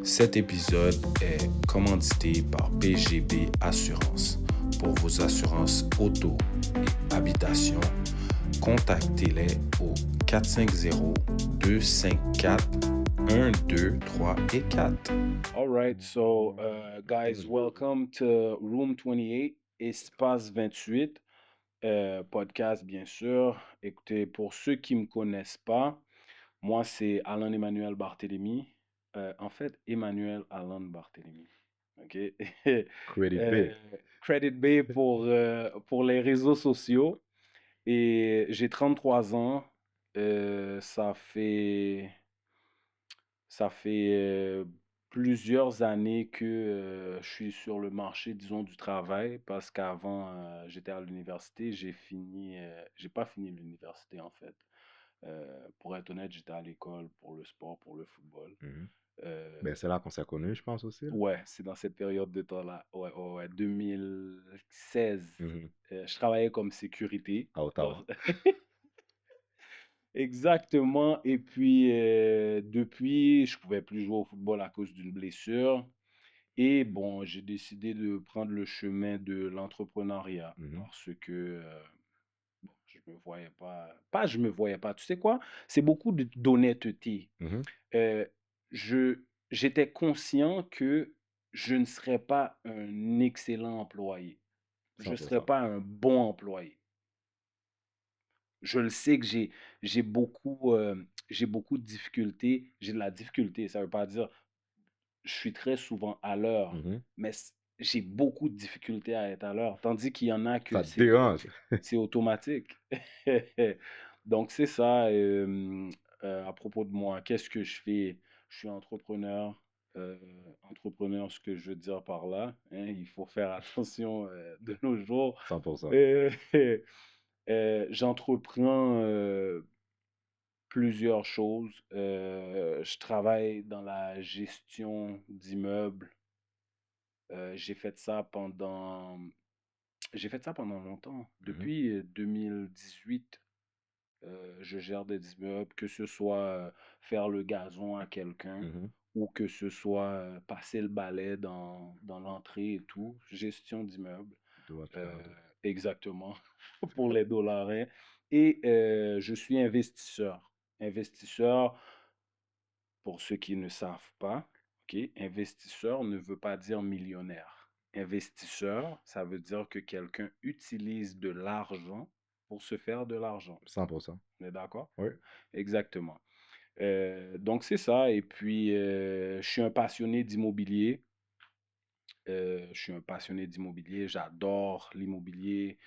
Cet épisode est commandité par PGB Assurance. Pour vos assurances auto et habitation, contactez-les au 450-254-1, 2, 3 et 4. All right, so guys, welcome to Room 28, Espace 28, podcast bien sûr. Écoutez, pour ceux qui ne me connaissent pas, moi c'est Alan Emmanuel Barthélemy. En fait, Emmanuel Alan Barthélemy. OK? Credit Euh, B. Credit B pour les réseaux sociaux. Et j'ai 33 ans. Ça fait plusieurs années que je suis sur le marché, disons, du travail, parce qu'avant, j'étais à l'université. J'ai pas fini l'université, en fait. Pour être honnête, j'étais à l'école pour le sport, pour le football. Mhm. Euh, Ben, c'est là qu'on s'est connus, je pense aussi. Là. ouais, c'est dans cette période de temps-là. Ouais, ouais, ouais, 2016. Mhm. Je travaillais comme sécurité. À Ottawa. Exactement. Et puis, depuis, je pouvais plus jouer au football à cause d'une blessure. Et bon, j'ai décidé de prendre le chemin de l'entrepreneuriat Mhm. parce que bon, je me voyais pas, je me voyais pas. Tu sais quoi? C'est beaucoup d'honnêteté. Mhm. Euh, j'étais conscient que je ne serais pas un excellent employé. Je ne serais 100%. pas un bon employé. Je le sais que j'ai beaucoup de difficultés. J'ai de la difficulté. Ça ne veut pas dire je suis très souvent à l'heure, Mhm. mais j'ai beaucoup de difficultés à être à l'heure. Tandis qu'il y en a que Ça te dérange. c'est automatique. Donc, c'est ça. À propos de moi, qu'est-ce que je fais? Je suis entrepreneur. Euh, entrepreneur, ce que je veux dire par là, hein, il faut faire attention de nos jours. 100%. Euh, j'entreprends plusieurs choses. Je travaille dans la gestion d'immeubles. J'ai fait ça pendant longtemps. Mhm. Depuis 2018, je gère des immeubles, que ce soit faire le gazon à quelqu'un Mhm. ou que ce soit passer le balai dans l'entrée et tout. Gestion d'immeubles. Do what you Euh, gotta do. exactement, pour les dollars. Et je suis investisseur. Investisseur, pour ceux qui ne savent pas, ok, investisseur ne veut pas dire millionnaire. Investisseur, ça veut dire que quelqu'un utilise de l'argent pour se faire de l'argent. 100%. On est d'accord? Oui. Exactement. Donc c'est ça. Et puis, je suis un passionné d'immobilier. Je suis un passionné d'immobilier. J'adore l'immobilier.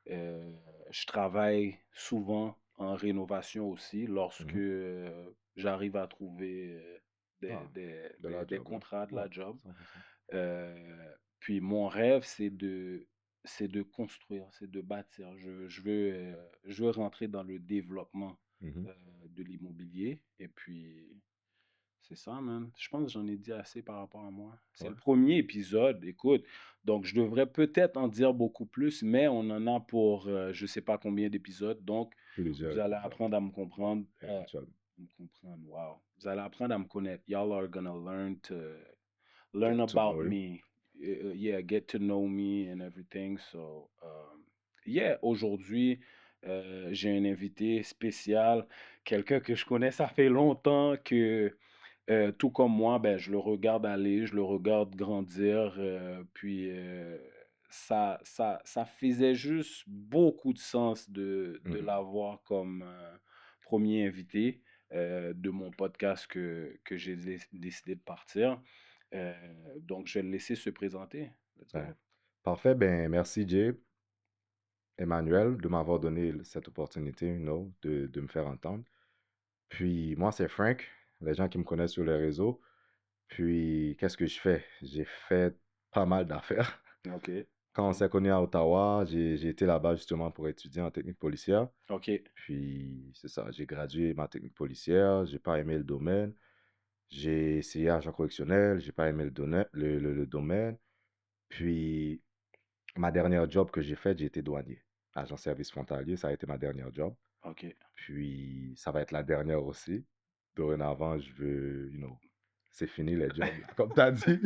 Euh, je travaille souvent en rénovation aussi lorsque Mhm. j'arrive à trouver Ah, de la des job, là. contrats de Ouais, la job. 100%. Puis mon rêve, c'est de construire, c'est de bâtir. Je veux rentrer dans le développement Mhm. euh, de l'immobilier. Et puis, c'est ça, man. Je pense que j'en ai dit assez par rapport à moi. C'est le Ouais. premier épisode, écoute. Donc, je devrais peut-être en dire beaucoup plus, mais on en a pour je sais pas combien d'épisodes. Donc, Plusieurs vous allez épisodes, apprendre à me comprendre. éventuellement. Wow. Vous allez apprendre à me connaître. Y'all are gonna learn Get to about know you. me. Yeah, get to know me and everything. So, yeah, aujourd'hui, j'ai un invité spécial, quelqu'un que je connais, ça fait longtemps que tout comme moi, ben, je le regarde aller, je le regarde grandir, puis ça faisait juste beaucoup de sens de Mhm. l'avoir comme premier invité de mon podcast que j'ai décidé de partir. Euh, donc, je vais le laisser se présenter. Let's Ouais. go. Parfait. Ben, merci, Jay, Emmanuel, de m'avoir donné cette opportunité, de me faire entendre. Puis, moi, c'est Frank, les gens qui me connaissent sur les réseaux. Puis, qu'est-ce que je fais? J'ai fait pas mal d'affaires. OK, Quand on OK, s'est connus à Ottawa, j'ai été là-bas justement pour étudier en technique policière. OK. Puis, c'est ça, j'ai gradué ma technique policière, j'ai pas aimé le domaine. J'ai essayé agent correctionnel, j'ai pas aimé le domaine. Puis, ma dernière job que j'ai faite, j'ai été douanier. Agent service frontalier, ça a été ma dernière job. OK. Puis, ça va être la dernière aussi. Dorénavant, je veux, c'est fini les jobs, là. Comme tu as dit,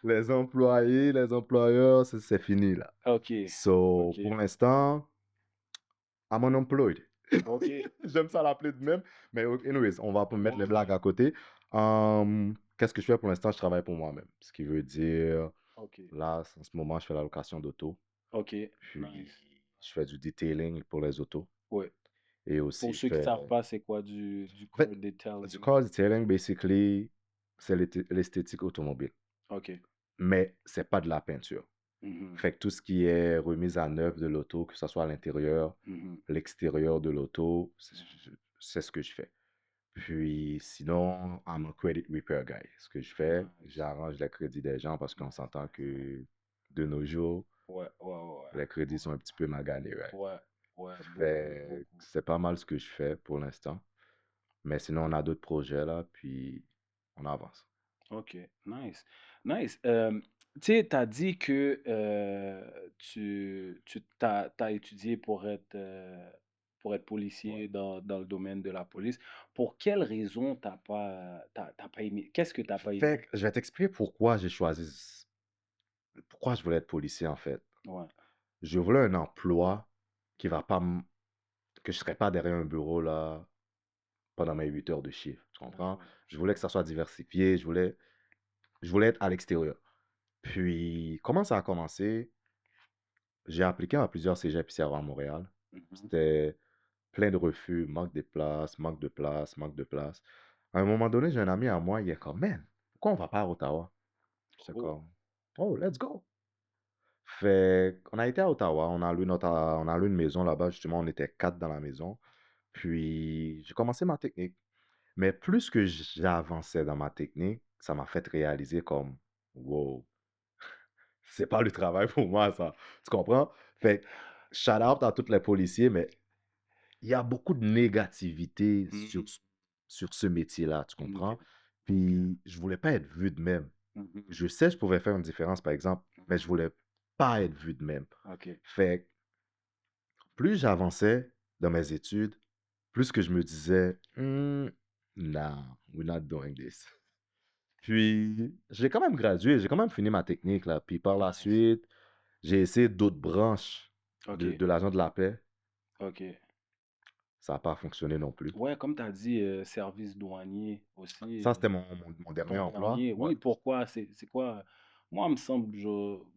les employés, les employeurs, c'est fini, là. OK. So, OK. pour l'instant, I'm unemployed. OK. J'aime ça l'appeler de même. Mais anyways, on va mettre les Ouais, blagues ouais. à côté. Qu'est-ce que je fais pour l'instant? Je travaille pour moi-même. Ce qui veut dire, OK. là, en ce moment, je fais la location d'auto. OK. Puis, Nice. je fais du detailing pour les autos. Ouais. Et Pour aussi, je ceux qui fais... savent pas, c'est quoi du En fait, core du detailing? car detailing, basically, c'est l'esthétique automobile. OK. Mais c'est pas de la peinture. Mhm. Fait que tout ce qui est remise à neuf de l'auto, que ce soit à l'intérieur, Mhm. l'extérieur de l'auto, c'est ce que je fais. Puis sinon, I'm a credit repair guy. Ce que je fais, Nice. j'arrange les crédits des gens parce qu'on Nice, s'entend nice, nice. que de nos jours, Ouais, ouais, ouais, ouais. les crédits sont un petit peu maganés, right? Ouais, ouais, beaucoup, Fait que beaucoup. c'est pas mal ce que je fais pour l'instant. Mais sinon, on a d'autres projets là, puis on avance. OK, nice, nice. Tu sais, tu as dit que t'as étudié pour être Ouais. policier dans le domaine de la police. Pour quelle raison t'as pas aimé? Qu'est-ce que t'as pas aimé? Fait que je vais t'expliquer pourquoi j'ai choisi, pourquoi je voulais être policier en fait. Ouais, Je voulais un emploi qui va pas, que je serais pas derrière un bureau là pendant mes 8 heures de chiffre. Tu ben comprends? ouais, Je je voulais que comprends. ça soit diversifié, je voulais être à l'extérieur. Puis, comment ça a commencé? J'ai appliqué à plusieurs cégeps ici à Montréal. Mhm. C'était plein de refus, manque de place, manque de place, manque de place. À un moment donné, j'ai un ami à moi, il est comme, man, pourquoi on va pas à Ottawa? J'étais Oh, comme, oh, let's go. Fait qu'on a été à Ottawa, on a loué une maison là-bas, justement, on était 4 dans la maison. Puis, j'ai commencé ma technique. Mais plus que j'avançais dans ma technique, ça m'a fait réaliser comme, wow, c'est pas le travail pour moi, ça. Tu comprends? Fait que, shout out à tous les policiers, mais il y a beaucoup de négativité mhm. sur ce métier-là, tu OK, comprends? OK. Puis, je voulais pas être vu de même. Mhm, Je sais, je pouvais faire une différence, par exemple, mais je mhm. voulais pas être vu de même. OK. Fait que, plus j'avançais dans mes études, plus que je me disais, nah, we're not doing this. Puis, j'ai quand même gradué, j'ai quand même fini ma technique, là. Puis par la Nice. suite, j'ai essayé d'autres branches OK, de l'agent de la paix. OK. Ça n'a pas fonctionné non plus. Ouais, comme tu as dit, service douanier aussi, Ça, c'était mon dernier ton emploi. dernier. Ouais. Oui, pourquoi? C'est quoi? Moi, il me semble,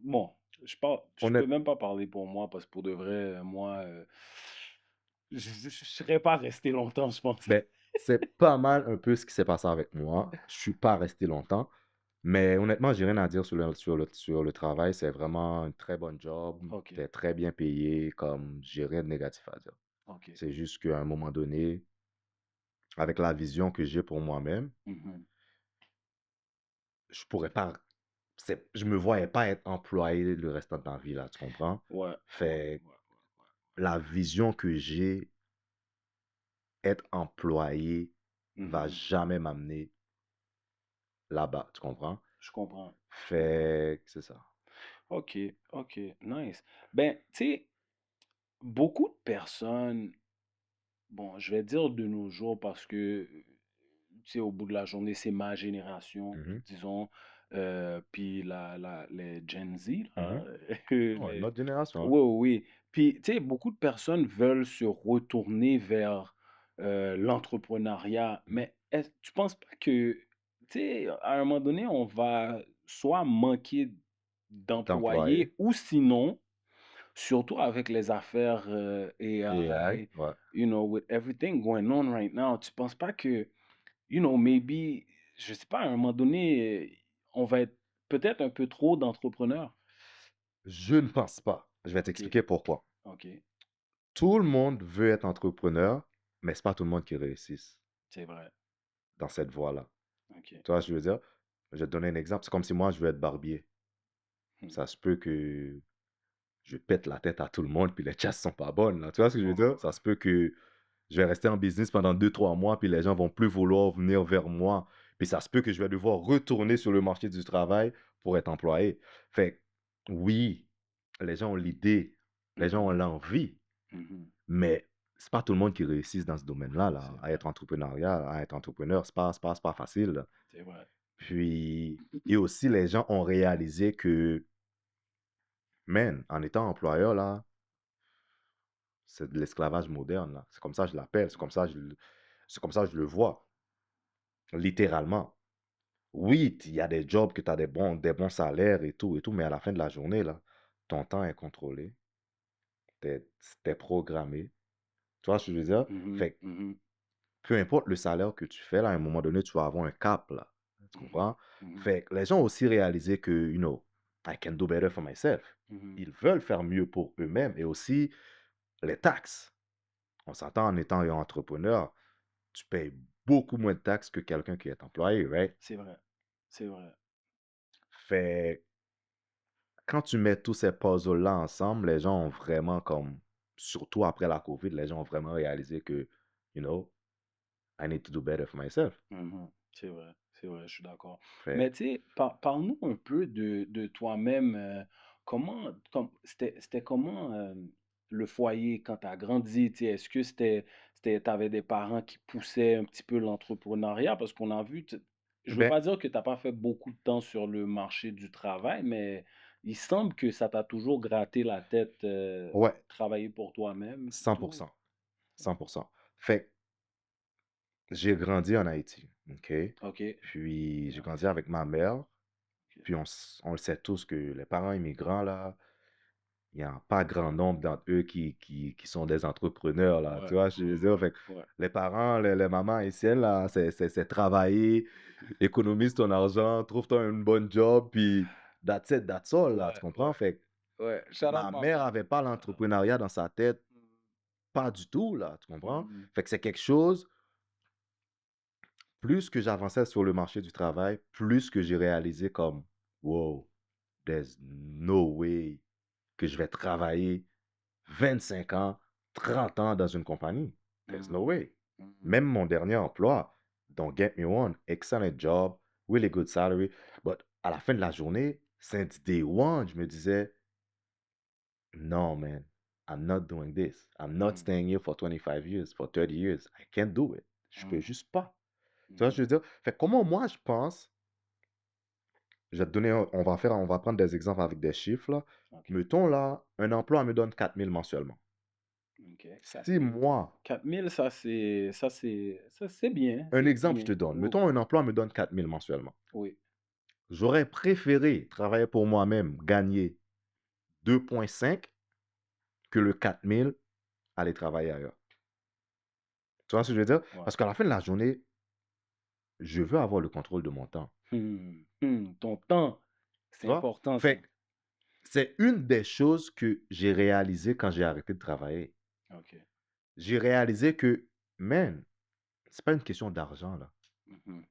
bon, je peux Honnête, même pas parler pour moi parce que pour de vrai, moi, je serais pas resté longtemps, je pense. ben, c'est pas mal un peu ce qui s'est passé avec moi. Je suis pas resté longtemps. Mais honnêtement, j'ai rien à dire sur le travail. C'est vraiment un très bon job. OK, T'es très bien payé. Comme, j'ai rien de négatif à dire. OK. C'est juste qu'à un moment donné, avec la vision que j'ai pour moi-même, Mhm. je pourrais pas, je me voyais pas être employé le restant de ma vie, là, tu comprends? Ouais, ouais, Fait ouais, la vision que j'ai, être employé, ouais. va Mhm. jamais m'amener là-bas, tu comprends? Je comprends, je comprends. Fait que c'est ça. OK, OK, nice. Ben, tu sais, beaucoup de personnes, bon, je vais dire de nos jours parce que, tu sais, au bout de la journée, c'est ma génération, Mhm, disons, puis les Gen Z, là, mhm. Ouais, les... notre génération, hein. Oui, oui, oui. Puis, tu sais, beaucoup de personnes veulent se retourner vers l'entrepreneuriat, Mhm. mais tu penses pas que, tu sais, à un moment donné, on va soit manquer D'employé, d'employés ou sinon, surtout avec les affaires AI, AI, ouais. with everything going on right now, tu penses pas que, maybe, je sais pas, à un moment donné, on va être peut-être un peu trop d'entrepreneurs? Je ne pense pas. Je vais OK, t'expliquer pourquoi. OK, Tout le monde veut être entrepreneur, mais c'est pas tout le monde qui réussit c'est vrai. dans cette voie-là. OK. Tu vois, ce que je veux dire, je vais te donner un exemple. C'est comme si moi, je veux être barbier. Mmh. Ça se peut que je pète la tête à tout le monde, puis les chasses sont pas bonnes, là. Tu vois ce que je veux Ouais, dire? Ça se peut que je vais rester en business pendant 2, 3 mois, puis les gens vont plus vouloir venir vers moi. Puis ça se peut que je vais devoir retourner sur le marché du travail pour être employé. Fait que, oui, les gens ont l'idée, les gens ont mmh l'envie, mh. mais c'est pas tout le monde qui réussit dans ce domaine-là, là, C'est à vrai, être entrepreneuriat, à être entrepreneur, c'est pas facile, là. c'est vrai. Puis et aussi les gens ont réalisé que, man, en étant employeur, là, c'est de l'esclavage moderne, là. C'est comme ça que je l'appelle, c'est comme ça que je le vois, littéralement. Oui, il y a des jobs que tu as des bons salaires et tout, mais à la fin de la journée, là, ton temps est contrôlé, t'es es programmé. Tu vois ce que je veux dire? Mhm, Fait que mhm, peu importe le salaire que tu fais, là, à un moment donné, tu vas avoir un cap, là. Tu mhm, comprends? mhm, Fait que les gens ont aussi réalisé que, I can do better for myself. mhm. Ils veulent faire mieux pour eux-mêmes et aussi les taxes. On s'entend en étant un entrepreneur, tu payes beaucoup moins de taxes que quelqu'un qui est employé, right? C'est vrai, c'est vrai. Fait quand tu mets tous ces puzzles-là ensemble, les gens ont vraiment comme, surtout après la COVID, les gens ont vraiment réalisé que, you know, I need to do better for myself. Mhm. C'est vrai, je suis d'accord. Fait, Mais tu sais, parle-nous un peu de toi-même. C'était comment le foyer quand tu as grandi? Tu sais, est-ce que t'avais des parents qui poussaient un petit peu l'entrepreneuriat? Parce qu'on a vu, je veux ben, pas dire que tu n'as pas fait beaucoup de temps sur le marché du travail, mais il semble que ça t'a toujours gratté la tête, ouais, travailler pour toi-même, puis tout. 100%. 100%. Fait que j'ai grandi en Haïti, OK? OK. Puis j'ai Bien. grandi avec ma mère. OK. Puis on le sait tous que les parents immigrants, là, il n'y a pas grand nombre d'entre eux qui sont des entrepreneurs, là. Ouais, Tu vois, je veux dire, fait que ouais, les parents, les mamans ici, là, c'est travailler, économise ton argent, trouve-toi une bonne job, puis that's it, that's all, là, tu ouais, comprends? ouais. Fait que Ouais, shout out ma mère maman. avait pas l'entrepreneuriat dans sa tête, pas du tout, là, tu comprends? Mhm, Fait que c'est quelque chose, plus que j'avançais sur le marché du travail, plus que j'ai réalisé comme, wow, there's no way que je vais travailler 25 ans, 30 ans dans une compagnie. There's no mhm, way. mhm, Même mon dernier emploi, don't get me wrong, excellent job, really good salary, but à la fin de la journée, since day one, je me disais, no, man, I'm not doing this. I'm not mhm, staying here for 25 years, for 30 years. I can't do it. Je peux mhm, juste pas. Tu vois ce mhm. que je veux dire? Fait que comment moi je pense, je vais te donner, on va prendre des exemples avec des chiffres, là. OK, Mettons là, un emploi me donne 4 000 mensuellement. OK. Si 4 000. moi, 4 000, ça c'est bien, un c'est exemple, je bien. te donne. Oui, Mettons, oui, un emploi me donne 4 000 mensuellement. oui. J'aurais préféré travailler pour moi-même, gagner 2,5 que le 4 000 aller travailler ailleurs. Tu vois ce que je veux dire? Ouais. Parce qu'à la fin de la journée, je veux avoir le contrôle de mon temps. Ton temps, Tu c'est vois? important ça. Fait que c'est une des choses que j'ai réalisé quand j'ai arrêté de travailler. OK. J'ai réalisé que, man, c'est pas une question d'argent, là. Mhm,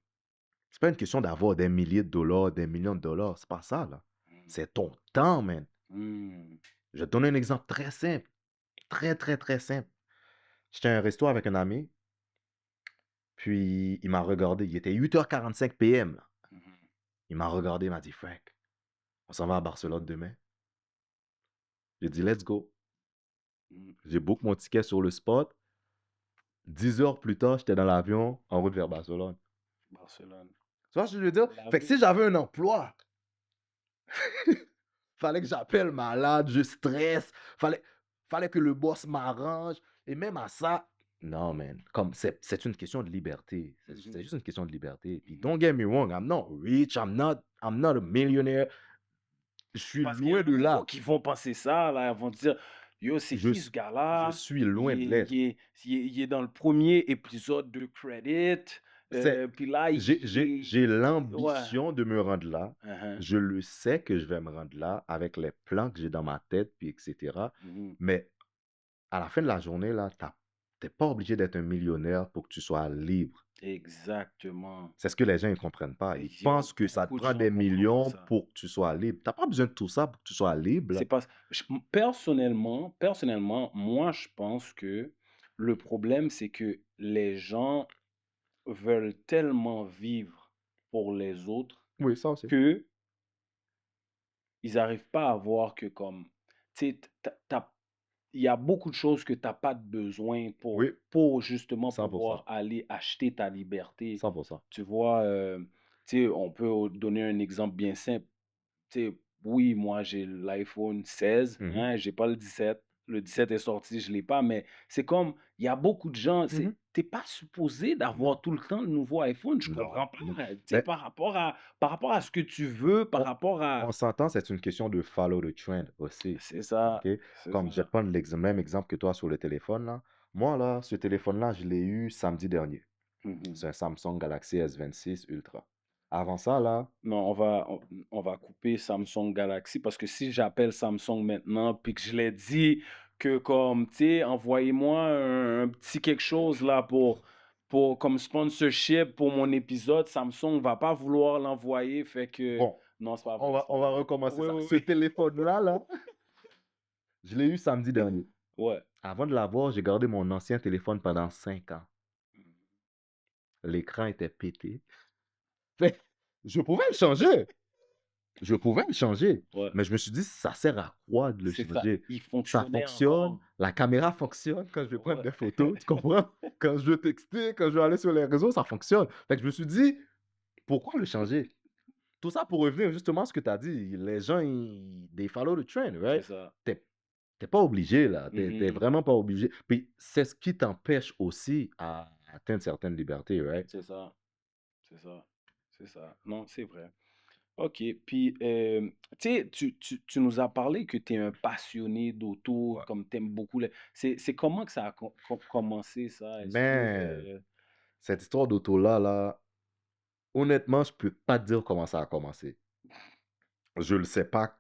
C'est pas une question d'avoir des milliers de dollars, des millions de dollars. C'est pas ça, là. mhm, C'est ton temps, man. mhm, Je vais te donner un exemple très simple. Très, très, très simple. J'étais à un resto avec un ami, puis il m'a regardé. Il était 8h45 PM, là. mhm, Il m'a regardé, il m'a dit, Frank, on s'en va à Barcelone demain. J'ai dit, let's go. mhm. J'ai book mon ticket sur le spot. 10 heures plus tard, j'étais dans l'avion en route vers Barcelone. Barcelone. Tu vois ce que je veux dire? La Fait que si vie. j'avais un emploi, fallait que j'appelle malade, je stresse, fallait, fallait que le boss m'arrange. Et même à ça, non, man, comme c'est une question de liberté. C'est Mhm, juste une question de liberté. Puis mhm. don't get me wrong, I'm not rich, I'm not a millionaire. Je suis Parce qu'il y loin en a de beaucoup là. qui vont penser ça, là, ils vont dire: «Yo, c'est Je, qui ce s- je gars-là? suis Il loin de est l'être. il est il est dans le premier épisode de Credit, C'est, puis là, j'ai ouais. l'ambition de me rendre là. Hein, Je le sais que je vais me rendre là avec les plans que j'ai dans ma tête, puis etc. mhm. Mais à la fin de la journée, là, t'es pas obligé d'être un millionnaire pour que tu sois libre. Exactement. C'est ce que les gens ne comprennent pas. Ils Yo, pensent que ça te beaucoup de prend gens des comprennent pas millions ça. pour que tu sois libre. T'as pas besoin de tout ça pour que tu sois libre, C'est là. pas personnellement, moi, je pense que le problème, c'est que les gens veulent tellement vivre pour les autres Oui, ça aussi. que ils arrivent pas à voir que comme, tu sais, il y a beaucoup de choses que tu as pas de besoin Oui, pour justement pouvoir 100%. aller acheter ta liberté. 100%. Tu vois, tu sais, on peut donner un exemple bien simple. Tu sais, oui, moi, j'ai l'iPhone 16, Mhm. hein, j'ai pas le 17. Le 17 est sorti, je l'ai pas, mais c'est comme, il y a beaucoup de gens, Mhm. tu pas supposé d'avoir Non, tout le temps le nouveau iPhone, je non, comprends non. pas, tu sais, Mais par rapport à ce que tu veux, par on, rapport on à s'entend, c'est une question de follow the trend aussi. c'est ça, OK? c'est Comme je vais ça. prendre même exemple que toi sur le téléphone, là. Moi, là, ce téléphone-là, je l'ai eu samedi dernier. Mmh. C'est un Samsung Galaxy S26 Ultra. Avant ça, là, Non, on va couper Samsung Galaxy parce que si j'appelle Samsung maintenant puis que je leur dis que comme, tu sais, envoyez-moi un petit quelque chose là pour comme sponsorship pour mon épisode, Samsung va pas vouloir l'envoyer, fait que bon, non, c'est pas on vrai, va, c'est on pas va vrai. recommencer Oui, ça. oui, Ce oui. téléphone-là, là, je l'ai eu samedi dernier. Ouais. Avant de l'avoir, j'ai gardé mon ancien téléphone pendant 5 ans. L'écran était pété. Fait, je pouvais le changer. Je pouvais le changer. Ouais. Mais je me suis dit, ça sert à quoi de le C'est ça. changer? Il Ça fonctionnait fonctionne, encore. la caméra fonctionne quand je vais prendre Ouais. des photos, tu comprends? Quand je veux texter, quand je veux aller sur les réseaux, ça fonctionne. Fait que je me suis dit, pourquoi le changer? Tout ça pour revenir justement à ce que tu as dit. Les gens, they follow the trend, C'est right? ça. T'es t'es pas obligé, là. T'es Mmh. vraiment pas obligé. Puis c'est ce qui t'empêche aussi à atteindre certaines libertés, right? C'est ça. C'est ça. C'est ça. Non, c'est vrai. OK. Puis, tu sais, tu nous as parlé que tu es un passionné d'auto, Ouais. comme tu aimes beaucoup les c'est comment que ça a commencé ça? Est-ce que, Mais cette histoire d'auto-là, là, honnêtement, je peux pas te dire comment ça a commencé. Je ne sais pas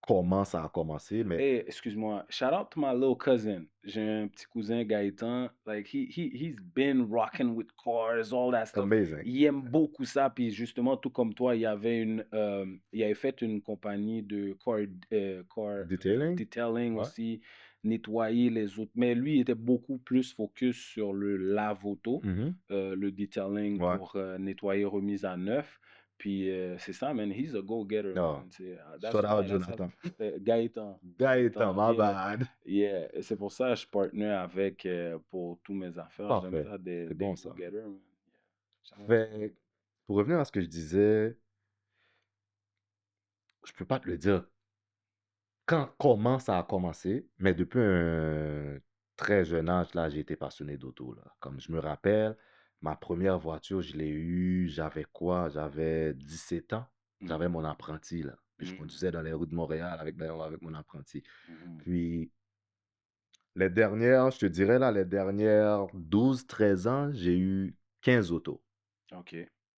comment ça a commencé, mais hey, excuse-moi, shout out to my little cousin. J'ai un petit cousin Gaëtan, like he's been rocking with cars, all that stuff. amazing. Il aime beaucoup ça, puis justement, tout comme toi, il avait fait une compagnie de car Detailing? detailing Ouais. aussi, nettoyer les autres. Mais lui, il était beaucoup plus focus sur le lave-auto, Mhm. le detailing Ouais. pour nettoyer, remise à neuf. Puis c'est ça, man. He's a go-getter, Non. man. That's Shout out why, that's how Jonathan. Gaëtan, Gaëtan, my yeah, bad. yeah. Et c'est pour ça que je partner avec pour tous mes affaires. J'aime Parfait. ça C'est des bon ça. go-getters, man. Yeah. Shout out to him. Fait, pour revenir à ce que je disais, je peux pas te le dire comment ça a commencé, mais depuis un très jeune âge, là, j'ai été passionné d'auto, là. Comme je me rappelle, ma première voiture, je l'ai eue, j'avais quoi? J'avais 17 ans. J'avais Mhm, mon apprenti, là. Puis je mhm, conduisais dans les rues de Montréal avec mon apprenti. mhm. Puis les dernières, je te dirais, là, les dernières 12 13 ans, j'ai eu 15 autos. OK.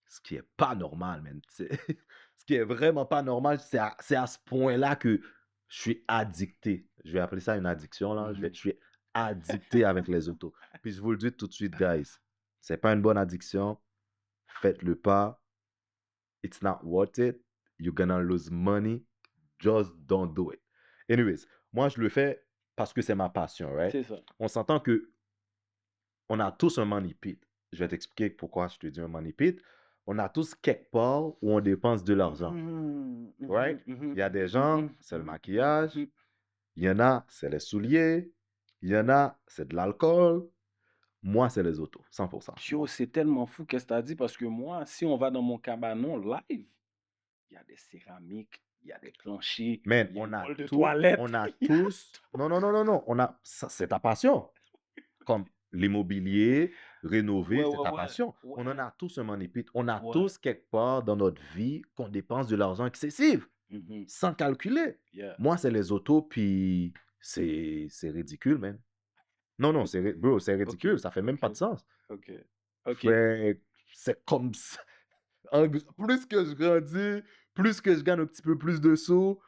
Ce qui est pas normal, man. Ce qui est vraiment pas normal, c'est à ce point-là que je suis addicté. Je vais appeler ça une addiction, là. Je Mhm. suis addicté avec les autos. Puis je vous le dis tout de suite, guys. C'est pas une bonne addiction. Faites-le pas. It's not worth it. You're gonna lose money. Just don't do it. Anyways, moi, je le fais parce que c'est ma passion, right? C'est ça. On s'entend que on a tous un money pit. Je vais t'expliquer pourquoi je te dis un money pit. On a tous quelque part où on dépense de l'argent, Mhm, right? mhm, mhm, Il y a des gens, mhm, c'est le mhm, maquillage. mhm. Il y en a, c'est les souliers. Il y en a, c'est de l'alcool. Moi, c'est les autos, 100%. Yo, c'est tellement fou qu'est-ce que tu as dit parce que moi, si on va dans mon cabanon live, il y a des céramiques, il y a des planchers, Man, il y a une bolle de toilette. on a il y a tous, non, non, non, non, non, c'est ta passion. Comme l'immobilier, Ouais, rénover, c'est ouais, ta ouais, passion. On en ouais, a tous un money pit. On a ouais. tous quelque part dans notre vie qu'on dépense de l'argent excessif, Mhm. sans calculer. Yeah. Moi, c'est les autos, puis c'est ridicule, man. Non, non, bro, c'est OK, ridicule, ça fait même OK, pas de sens. OK, OK. Fait, c'est comme ça. Plus que je grandis, plus que je gagne un petit peu plus de sous,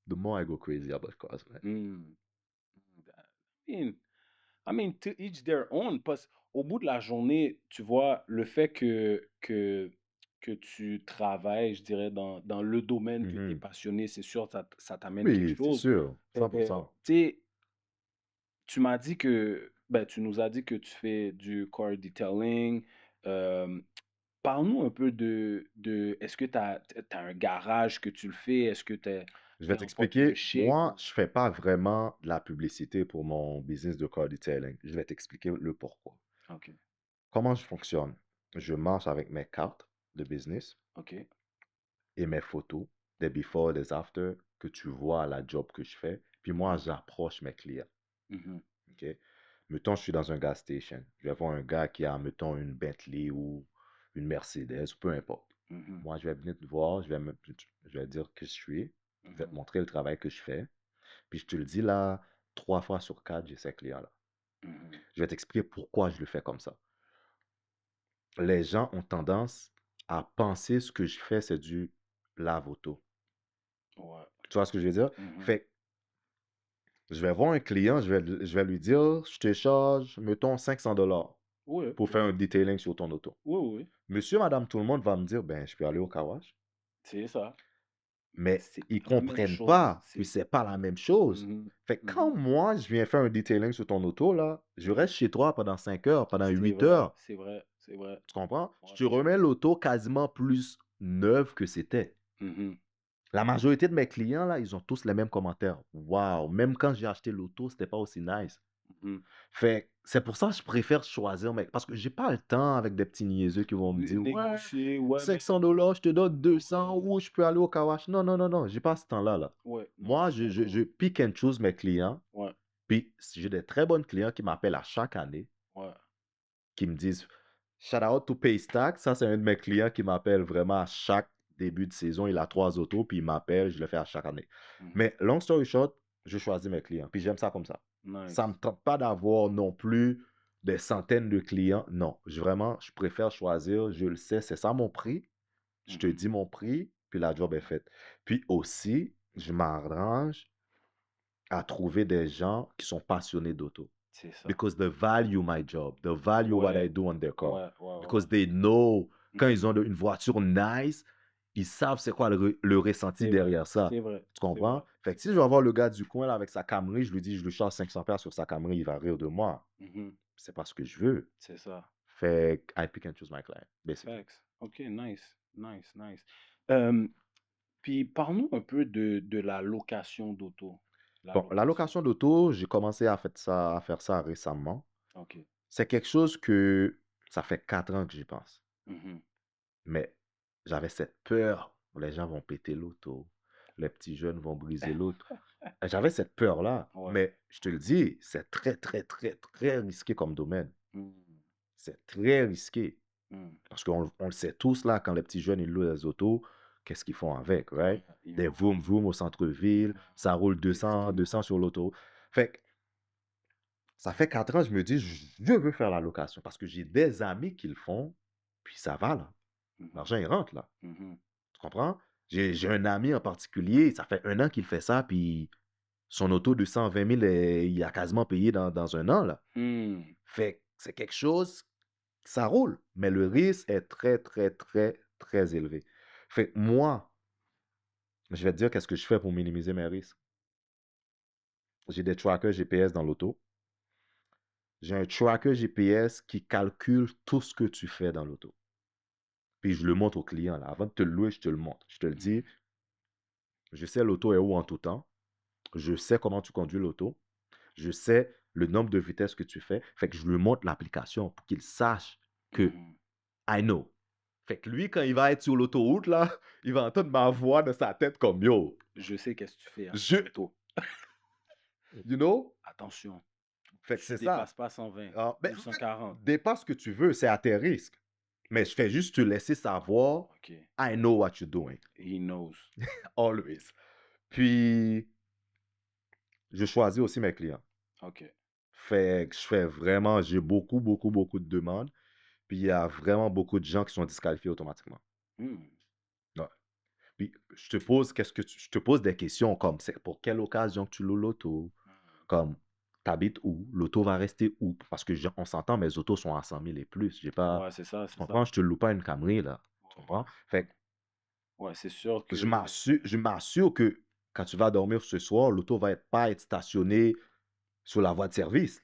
the more I go crazy about cars, man. Mmh. I mean, to each their own, parce au bout de la journée, tu vois, le fait que tu travailles, je dirais, dans le domaine que tu es Mhm. passionné, c'est sûr, ça t'amène quelque Oui, c'est chose. sûr, 100%. Tu sais, tu m'as dit que, ben, tu nous as dit que tu fais du car detailing. parle-nous un peu est-ce que tu as un garage que tu le fais? Est-ce que tu Je vais es en t'expliquer, partnership moi, ou je fais pas vraiment de la publicité pour mon business de car detailing. Je vais t'expliquer le pourquoi. OK, Comment je fonctionne? Je marche avec mes cartes de business OK. et mes photos, des before, des after, que tu vois à la job que je fais. Puis moi, Mmh j'approche mes clients. mh. OK? Mettons, je suis dans un gas station. Je vais voir un gars qui a, mettons, une Bentley ou une Mercedes, peu importe. Mmh mh. Moi, je vais venir te voir, je vais dire qui je suis, je vais te Mmh montrer le travail que je fais. Puis je te le dis là, 3 fois sur 4, j'ai ces clients-là. Mmh. Je vais t'expliquer pourquoi je le fais comme ça. Les gens ont tendance à penser ce que je fais, c'est du lave-auto. Ouais. Tu vois ce que je veux dire? Mmh. Fait que je vais voir un client, je vais lui dire, je te charge, mettons, $500 Ouais, pour faire ouais. un detailing sur ton auto. Oui, oui, Monsieur, madame, tout le monde va me dire, ben, je peux aller au car wash. c'est ça. Mais Mais c'est ils pas la même comprennent chose. pas que c'est pas la même chose. Mmh Fait que quand mh. moi, je viens faire un detailing sur ton auto, là, je Mmh. reste chez toi pendant 5 heures, pendant C'est 8 vrai, heures. c'est vrai, c'est vrai. Tu comprends? Je Ouais. te remets l'auto quasiment plus neuve que c'était. Mmh. La majorité de mes clients, là, ils ont tous les mêmes commentaires. Waouh, même quand j'ai acheté l'auto, c'était pas aussi nice. Mmh. Fait c'est pour ça que je préfère choisir, mais parce que j'ai pas le temps avec des petits niaiseux qui vont me Né dire, ouais, négocier, ouais, mais $500, je te donne 200 ouais, ou je peux aller au kawash. Non, non, non, non, j'ai pas ce temps-là, là. ouais, non, je Moi, suis d'accord. je pick and choose mes clients. Ouais, Puis j'ai des très bons clients qui m'appellent à chaque année, ouais. qui me disent shout out to Paystack. Ça, c'est un de mes clients qui m'appelle vraiment à chaque début de saison. Il a 3 autos, puis il m'appelle, je le fais à chaque année. Mmh. Mais long story short, je choisis mes clients. Puis j'aime ça comme ça. Ça ne Nice. me tente pas d'avoir non plus des centaines de clients. Non, vraiment, je préfère choisir, je le sais, c'est ça mon prix. Je te Mmh. dis mon prix, puis la job est faite. Puis aussi, je m'arrange à trouver des gens qui sont passionnés d'auto. C'est ça. Because they value my job, they value what I Ouais, do on their car. ouais, ouais, ouais. Because they know, quand ils Mmh. ont une voiture nice, ils savent c'est quoi le ressenti C'est vrai, derrière ça. c'est vrai, Tu c'est vrai, comprends? Fait c'est que si je vrai. vais voir le gars du coin là, avec sa Camry, je lui dis, je lui charge 500$ sur sa Camry, il va rire de moi. Mmh. C'est pas ce que je veux. C'est ça. Fait que I pick and choose my client, basically. Facts. OK, nice, nice, nice. Hem, puis parle-nous un peu de la location d'auto. La Bon, la location. location d'auto, j'ai commencé à faire ça récemment. OK. C'est quelque chose que ça fait 4 ans que j'y pense. Mmh. Mais j'avais cette peur, les gens vont péter l'auto, les petits jeunes vont briser l'auto. J'avais cette peur-là, Ouais. mais je te le dis, c'est très, très, très, très risqué comme domaine. Mmh. C'est très risqué. Mmh. Parce qu'on le sait tous, là, quand les petits jeunes, ils louent les autos, qu'est-ce qu'ils font avec, Ouais, right? ils Des vont vroom vroom au centre-ville, ça roule 200, tester. 200 sur l'auto. Fait que ça fait 4 ans, je me dis, je veux faire la location parce que j'ai des amis qui le font, puis ça va, là. Mmh. L'argent, il rentre, là. Mmh. Tu comprends? J'ai un ami en particulier, ça fait 1 an qu'il fait ça, puis son auto de 120 000, il a quasiment payé dans 1 an, là. Mmh. Fait que c'est quelque chose, ça roule, mais le risque est très, très, très, très élevé. Fait que moi, je vais te dire qu'est-ce que je fais pour minimiser mes risques. J'ai des trackers GPS dans l'auto. J'ai un tracker GPS qui calcule tout ce que tu fais dans l'auto. Puis je le montre au client, là. Avant de te le louer, je te le montre. Je te le dis, je sais l'auto est où en tout temps. Je sais comment tu conduis l'auto. Je sais le nombre de vitesses que tu fais. Fait que je lui montre l'application pour qu'il sache que Mmh. I know. Fait que lui, quand il va être sur l'autoroute, là, il va entendre ma voix dans sa tête comme yo. Je sais qu'est-ce que tu fais avec Je, l'auto. you know? Attention, Fait que tu c'est ça. dépasses pas 120 Ben, ou en fait, 140. dépasse ce que tu veux, c'est à tes risques. Mais je fais juste te laisser savoir, OK. I know what you're doing. He knows. Always. Puis, je choisis aussi mes clients. OK. Fait que je fais vraiment, j'ai beaucoup, beaucoup, beaucoup de demandes. Puis, il y a vraiment beaucoup de gens qui sont disqualifiés automatiquement. Mmh. Ouais. Puis, je te pose des questions comme, c'est pour quelle occasion que tu loues l'auto? Mmh. Comme, t'habites où? L'auto va rester où? Parce que on s'entend, mes autos sont à 100 000 et plus. J'ai pas, Ouais, c'est ça, tu c'est ça. comprends? Je te loue pas une Camry, là. Tu Ouais, comprends? Fait que ouais, c'est sûr que je m'assure que quand tu vas dormir ce soir, l'auto va pas être stationnée sur la voie de service.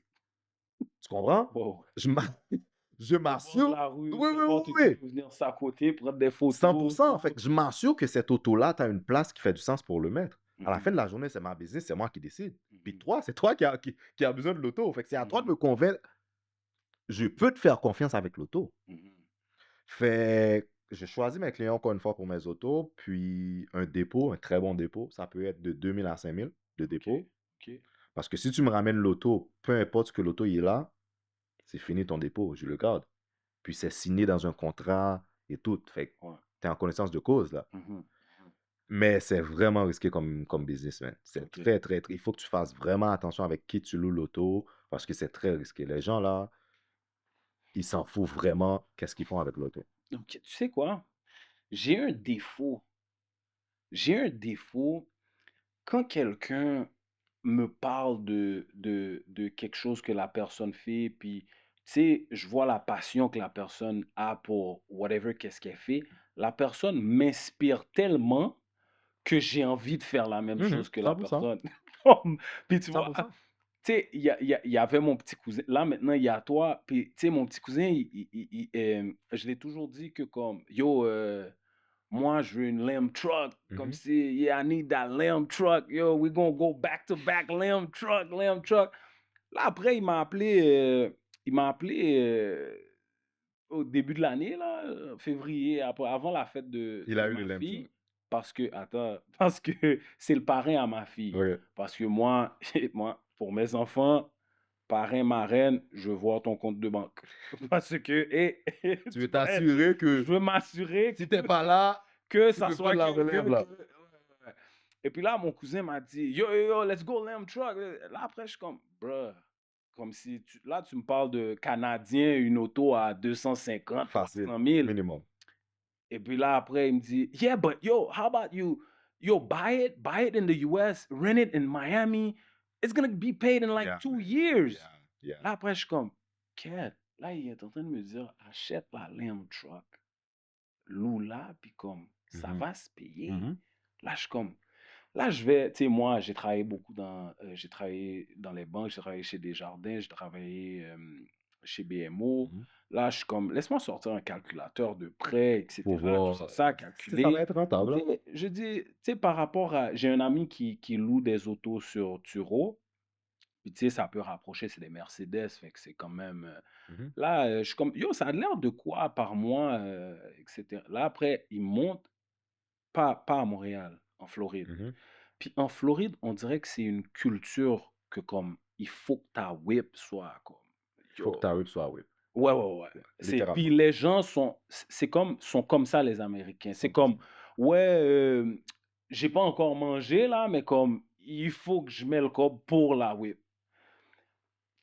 Tu comprends? wow. Je m'a- je Au bord de m'assure. la rue, Oui, oui, n'importe oui, qui oui. peut venir s'accoter, prendre des photos, 100%. tout. Fait que je m'assure que cette auto-là, tu as une place qui fait du sens pour le mettre. À la fin Mhm, de la journée, c'est ma business, c'est moi qui décide. Puis mhm, toi, c'est toi qui a besoin de l'auto. Fait que c'est à toi de mhm, me convaincre. Je peux te faire confiance avec l'auto. mhm. Fait que je choisis mes clients encore une fois pour mes autos, puis un dépôt, un très bon dépôt, ça peut être de 2000 à 5000 de OK, dépôt. OK. Parce que si tu me ramènes l'auto, peu importe ce que l'auto il est là, c'est fini ton dépôt, je le garde. Puis c'est signé dans un contrat et tout. Fait que Ouais. tu es en connaissance de cause là. Mhm, mhm. Mais c'est vraiment risqué comme business, man. C'est OK. très. Il faut que tu fasses vraiment attention avec qui tu loues l'auto parce que c'est très risqué. Les gens là, ils s'en foutent vraiment qu'est-ce qu'ils font avec l'auto. Donc, tu sais quoi? J'ai un défaut. J'ai un défaut quand quelqu'un me parle de quelque chose que la personne fait, puis, tu sais, je vois la passion que la personne a pour whatever, qu'est-ce qu'elle fait. La personne m'inspire tellement que j'ai envie de faire la même Mhm, chose que la 100%. personne. Puis tu vois, 100%. tu sais, il y avait mon petit cousin. Là, maintenant, il y a toi. Puis, tu sais, mon petit cousin, je l'ai toujours dit que comme, yo, moi, je veux une lamb truck. Comme Mhm. si, yeah, I need that lamb truck. Yo, we gonna go back to back lamb truck, lamb truck. Là, après, il m'a appelé au début de l'année, là, février, avant la fête Il a de eu le ma lamb truck. fille, parce que, attends, parce que c'est le parrain à ma fille. OK. Parce que moi, moi, pour mes enfants, parrain, marraine, je veux voir ton compte de banque. Parce que, Tu tu veux vois, t'assurer je que veux m'assurer si t'es pas là, que tu ça peux soit prendre la quelqu'un relève là. que. Ouais, ouais, ouais. Et puis là, mon cousin m'a dit, yo, yo, yo, let's go, lamb truck. Là, après, je suis comme, bruh, comme si, là, tu me parles de Canadien, une auto à 250, Facile. 300 000. Minimum. Et puis là, après, il me dit, yeah, but yo, how about yo, buy it in the US, rent it in Miami. It's gonna be paid in like Yeah, 2 years. yeah, yeah. Là, après, je suis comme, quête. Là, il est en train de me dire, achète la lamb truck, loue-la, puis comme, ça Mhm. va se payer. Mhm. Là, je suis comme, là, je vais, tu sais, moi, j'ai travaillé beaucoup j'ai travaillé dans les banques, j'ai travaillé chez Desjardins, j'ai travaillé chez BMO. Mhm. Là, je suis comme, laisse-moi sortir un calculateur de prêt, Pour etc., tout voir ça, ça, si ça va calculer. être rentable, Tu là. sais, je dis, tu sais, par rapport à, j'ai un ami qui loue des autos sur Turo, puis tu sais, ça peut rapprocher, c'est des Mercedes, fait que c'est quand même, Mhm. là, je suis comme, yo, ça a l'air de quoi par mois, etc. Là, après, il monte, pas à Montréal, en Floride. Mhm. Puis en Floride, on dirait que c'est une culture que comme il faut que ta whip soit comme Faut que yo. ta whip soit whip. Ouais, ouais, ouais. Ouais, C'est puis littéralement. les gens sont comme ça les Américains. C'est comme 100%. ouais, j'ai pas encore mangé là, mais comme il faut que je mette le corps pour la whip.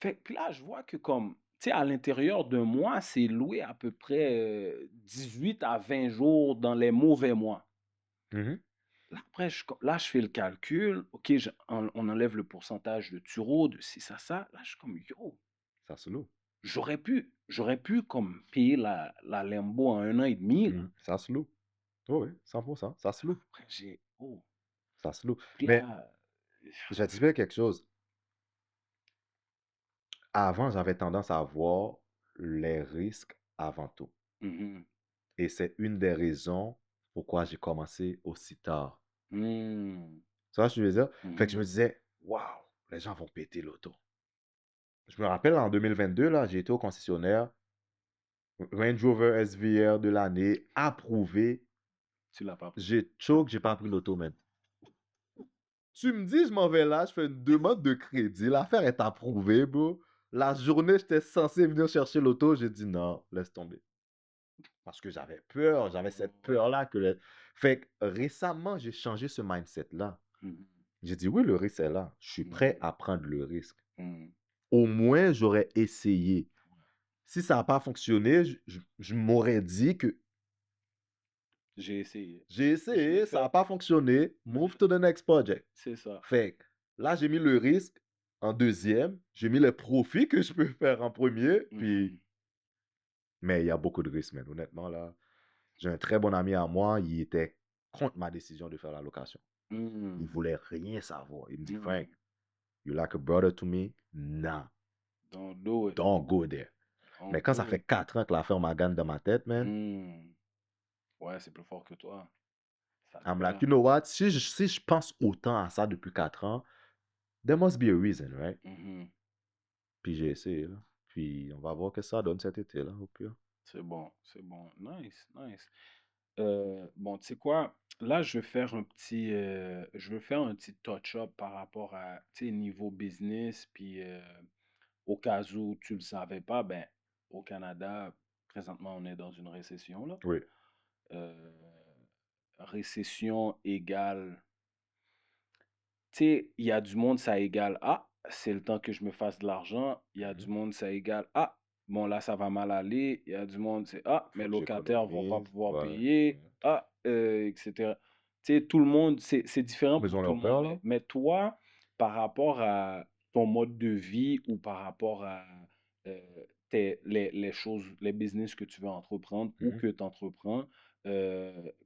Fait que puis là, je vois que comme tu sais à l'intérieur d'un mois, c'est loué à peu près 18 à 20 jours dans les mauvais mois. Mhm. Là, après, là, je fais le calcul. OK, on enlève le pourcentage de Turo, de ci, ça. Là, je suis comme, yo, Ça se loue. j'aurais pu comme payer la Lambo en 1 an et demi, là. Mhm. Ça se loue. Oui, oui, 100%. Ça se loue. Après, oh, Ça se loue. puis Mais là, je vais t'expliquer quelque chose. Avant, j'avais tendance à voir les risques avant tout. mhm, Et c'est une des raisons pourquoi j'ai commencé aussi tard. hmm, Tu vois ce que je veux dire? Fait que je mhm, me disais, waouh, les gens vont péter l'auto. Je me rappelle en 2022, là, j'ai été au concessionnaire, Range Rover SVR de l'année, approuvé. tu l'as pas pris. J'ai choke, j'ai pas pris l'auto, man. Tu me dis, je m'en vais là, je fais une demande de crédit, l'affaire est approuvée, bro. La journée, j'étais censé venir chercher l'auto, j'ai dit non, laisse tomber. Parce que j'avais peur, j'avais cette Ouais. peur-là que Fait que récemment, j'ai changé ce mindset-là. Mhm, J'ai dit oui, le risque est là. Je suis prêt mhm, à prendre le risque. mhm. Au moins, j'aurais essayé. Si ça n'a pas fonctionné, je m'aurais dit que J'ai essayé. j'ai Je l'ai essayé, ça n'a fait, pas fonctionné, mais move to the next project. c'est ça. Fait que là, j'ai mis le risque en deuxième, j'ai mis les profits que je peux faire en premier, puis... Mhm, Mais il y a beaucoup de risques, man. Honnêtement, là, j'ai un très bon ami à moi, il était contre ma décision de faire la location. Il mhm, voulait rien savoir. Il me dit, mhm. Frank, you like a brother to me? Nah, Don't do it. don't go there. Mais quand ça OK. fait 4 ans que l'affaire magane dans ma tête, man, Hmm. Ouais, c'est plus fort que toi. Ça te I'm like, perd. you know what? Si je pense autant à ça depuis 4 ans, there must be a reason, right? Mhm. Puis j'ai essayé, là. Puis on va voir que ça donne cet été, là, au pire. C'est bon, c'est bon. Nice, nice. Bon, tu sais quoi? Là, je veux faire un petit touch-up par rapport à, tu sais, niveau business, puis au cas où tu le savais pas, ben, au Canada, présentement, on est dans une récession, là. Oui. Euh, Récession égale, tu sais, il y a du monde, ça égale, ah, c'est le temps que je me fasse de l'argent. Il y a du Mhm. monde, ça égale, ah, bon, là, ça va mal aller. Il y a du monde, c'est, ah, mes Faut que locataires vont pas j'économise. pouvoir Ouais. payer, Mhm. ah, etc. Tu sais, tout le monde, c'est différent Ils pour ont tout le leur monde. peur, Mais, là. mais toi, par rapport à ton mode de vie ou par rapport à euh, les choses, les business que tu veux entreprendre ou Mhm. que tu entreprends,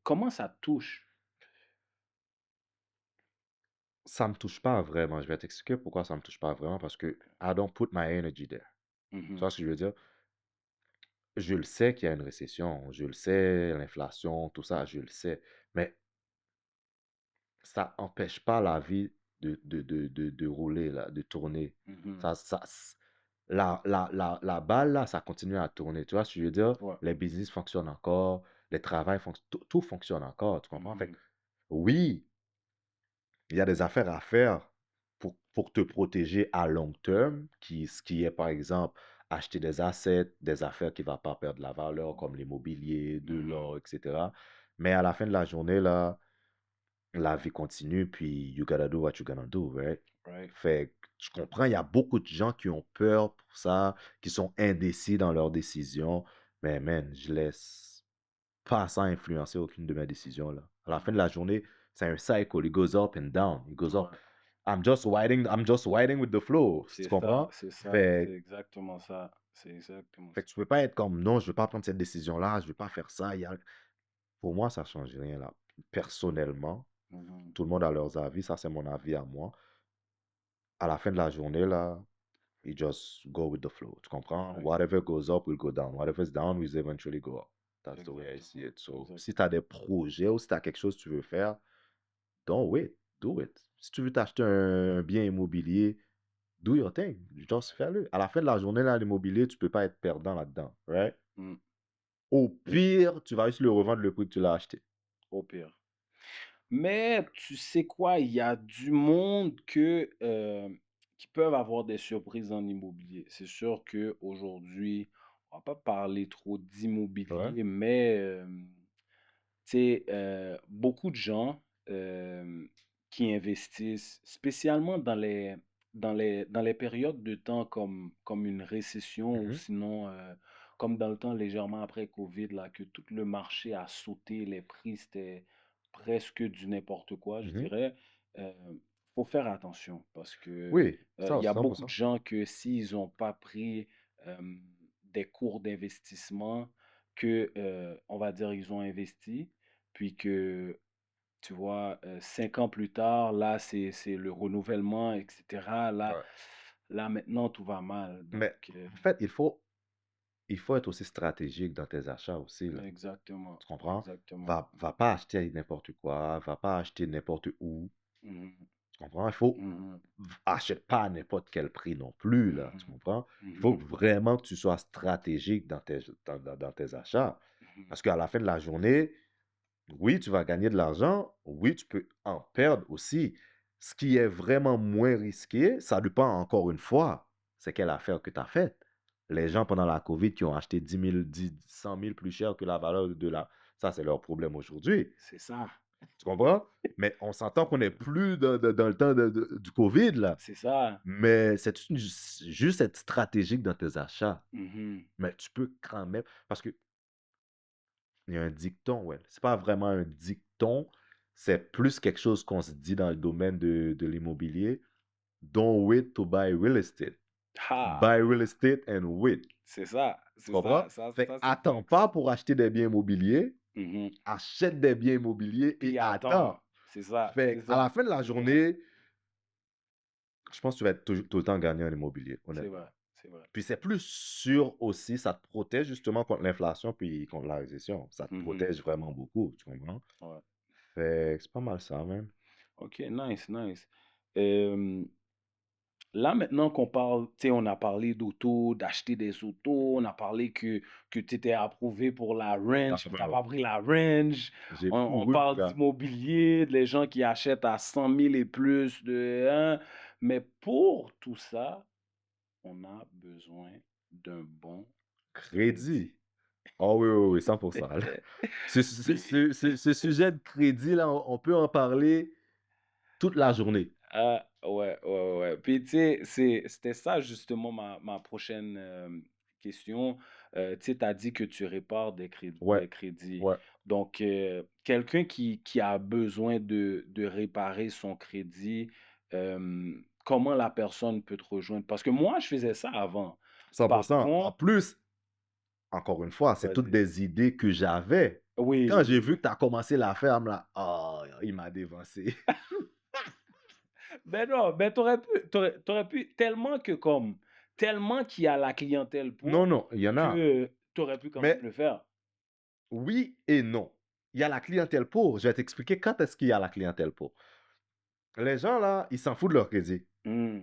comment ça te touche? Ça me touche pas vraiment. Je vais t'expliquer pourquoi ça me touche pas vraiment. Parce que I don't put my energy there. Tu Mhm, vois ce que je veux dire? Je le sais qu'il y a une récession. Je le sais, l'inflation, tout ça, je le sais. Mais ça empêche pas la vie de rouler, là, de tourner. mhm. La balle, là, ça continue à tourner. Tu vois ce que je veux dire? Ouais. Les business fonctionnent encore, les travails fonctionnent, tout fonctionne encore. Tu comprends? Fait que, Mhm. oui, il y a des affaires à faire pour te protéger à long terme, ce qui est, par exemple, acheter des assets, des affaires qui ne vont pas perdre la valeur, comme l'immobilier, de Mhm. l'or, etc. Mais à la fin de la journée, là, la vie continue, puis you gotta do what you gonna do, right? Right. Fait que je comprends, il y a beaucoup de gens qui ont peur pour ça, qui sont indécis dans leurs décisions, mais man, je laisse pas ça influencer aucune de mes décisions, là. À la fin de Mhm. la journée, c'est un cycle, it goes up and down, it goes up. Ouais. I'm just riding with the flow, tu comprends? C'est ça, c'est Fait, exactement ça. C'est exactement fait ça. que tu peux pas être comme, non, je vais pas prendre cette décision-là, je vais pas faire ça. Pour moi, ça change rien, là. Personnellement, Mhm. tout le monde a leurs avis, ça c'est mon avis à moi. À la fin de la journée, là, you just go with the flow. Tu comprends? Right. Whatever goes up will go down. Whatever's down will eventually go up. That's the way I see Exactement. it. So, si tu Exactement. as des projets ou si tu as quelque chose que tu veux faire, don't wait. Do it. Si tu veux t'acheter un bien immobilier, do your thing. Just fais-le. À la fin de la journée, là, l'immobilier, tu peux pas être perdant là-dedans. Right? Mm. Au pire, tu vas juste le revendre le prix que tu l'as acheté. Au pire. Mais tu sais quoi, il y a du monde qui peuvent avoir des surprises en immobilier. C'est sûr qu'aujourd'hui, on va pas parler trop Ouais. d'immobilier, mais tu sais, beaucoup de gens qui investissent, spécialement dans les périodes de temps comme une récession ou Mhm. sinon comme dans le temps légèrement après Covid, là, que tout le marché a sauté, les prix, c'était presque du n'importe quoi, je Mhm. dirais. Euh, faut faire attention parce que Oui, il ça, y a beaucoup de 100%. gens que s'ils n'ont pas pris des cours d'investissement, que, on va dire, ils ont investi, puis que, tu vois, 5 ans plus tard, là, c'est le renouvellement, etc. Ouais. Là, maintenant, tout va mal. Donc, Mais en fait, il faut être aussi stratégique dans tes achats aussi, là. exactement, Tu comprends? exactement. Va pas acheter n'importe quoi, va pas acheter n'importe où. Mhm, Tu comprends? mhm, Achète pas à n'importe quel prix non plus, là. Tu mhm, comprends? Il faut mhm, vraiment que tu sois stratégique dans tes achats. mhm. Parce qu'à la fin de la journée, oui, tu vas gagner de l'argent. Oui, tu peux en perdre aussi. Ce qui est vraiment moins risqué, ça dépend encore une fois, c'est quelle affaire que tu as faite. Les gens pendant la COVID qui ont acheté 10 000, 100 000 plus cher que la valeur de la... Ça, c'est leur problème aujourd'hui. C'est ça, Tu comprends? Mais on s'entend qu'on n'est plus dans le temps du COVID, là. c'est ça. Mais c'est juste être stratégique dans tes achats. Mhm. Mais tu peux quand même... Parce que il y a un dicton, ouais. C'est pas vraiment un dicton, c'est plus quelque chose qu'on se dit dans le domaine de l'immobilier. Don't wait to buy real estate. Ah, Buy real estate and wait. Tu c'est comprends? ça, Fait que ça, c'est attends facts. pas pour acheter des biens immobiliers, Mhm. achète des biens immobiliers et Puis attends. attends, c'est Fait à ça, la fin de la c'est ça. journée, je pense que tu vas être tout le temps gagnant en immobilier, C'est honnêtement. vrai, c'est vrai. Puis c'est plus sûr aussi, ça te protège justement contre l'inflation puis contre la récession. Ça te Mhm. protège vraiment beaucoup, tu comprends? Ouais. Fait que c'est pas mal ça même. Ok, nice, nice. Euh, Là, maintenant qu'on parle, tu sais, on a parlé d'auto, d'acheter des autos, on a parlé que tu étais approuvé pour la Ah range, puis tu ben n'as ouais. pas pris la range. J'ai On couru pour parle faire. d'immobilier, les gens qui achètent à 100 000 et plus de, hein. Mais pour tout ça, on a besoin d'un bon crédit. Crédit. Ah oui, oui, oui, 100%. Puis, Ce sujet de crédit, là, on peut en parler toute la journée. ah, ouais, ouais, ouais, ouais. Puis, tu sais, c'était ça justement ma prochaine question. Tu sais, tu as dit que tu répares Ouais, des crédits. ouais. Donc, quelqu'un qui a besoin de réparer son crédit, comment la personne peut te rejoindre? Parce que moi, je faisais ça avant. Par 100%. En contre, plus, encore une fois, c'est toutes vas-y. des idées que j'avais. Oui, Quand j'ai oui. vu que tu as commencé l'affaire, me là, ah, il m'a dévancé. Ben non, ben t'aurais pu, tellement qu'il y a la clientèle Non, pour, non, il y en a. que tu aurais pu quand même Mais le faire. oui et non. Il y a la clientèle pour. Je vais t'expliquer quand est-ce qu'il y a la clientèle pour. Les gens, là, ils s'en foutent de leur crédit. Hmm,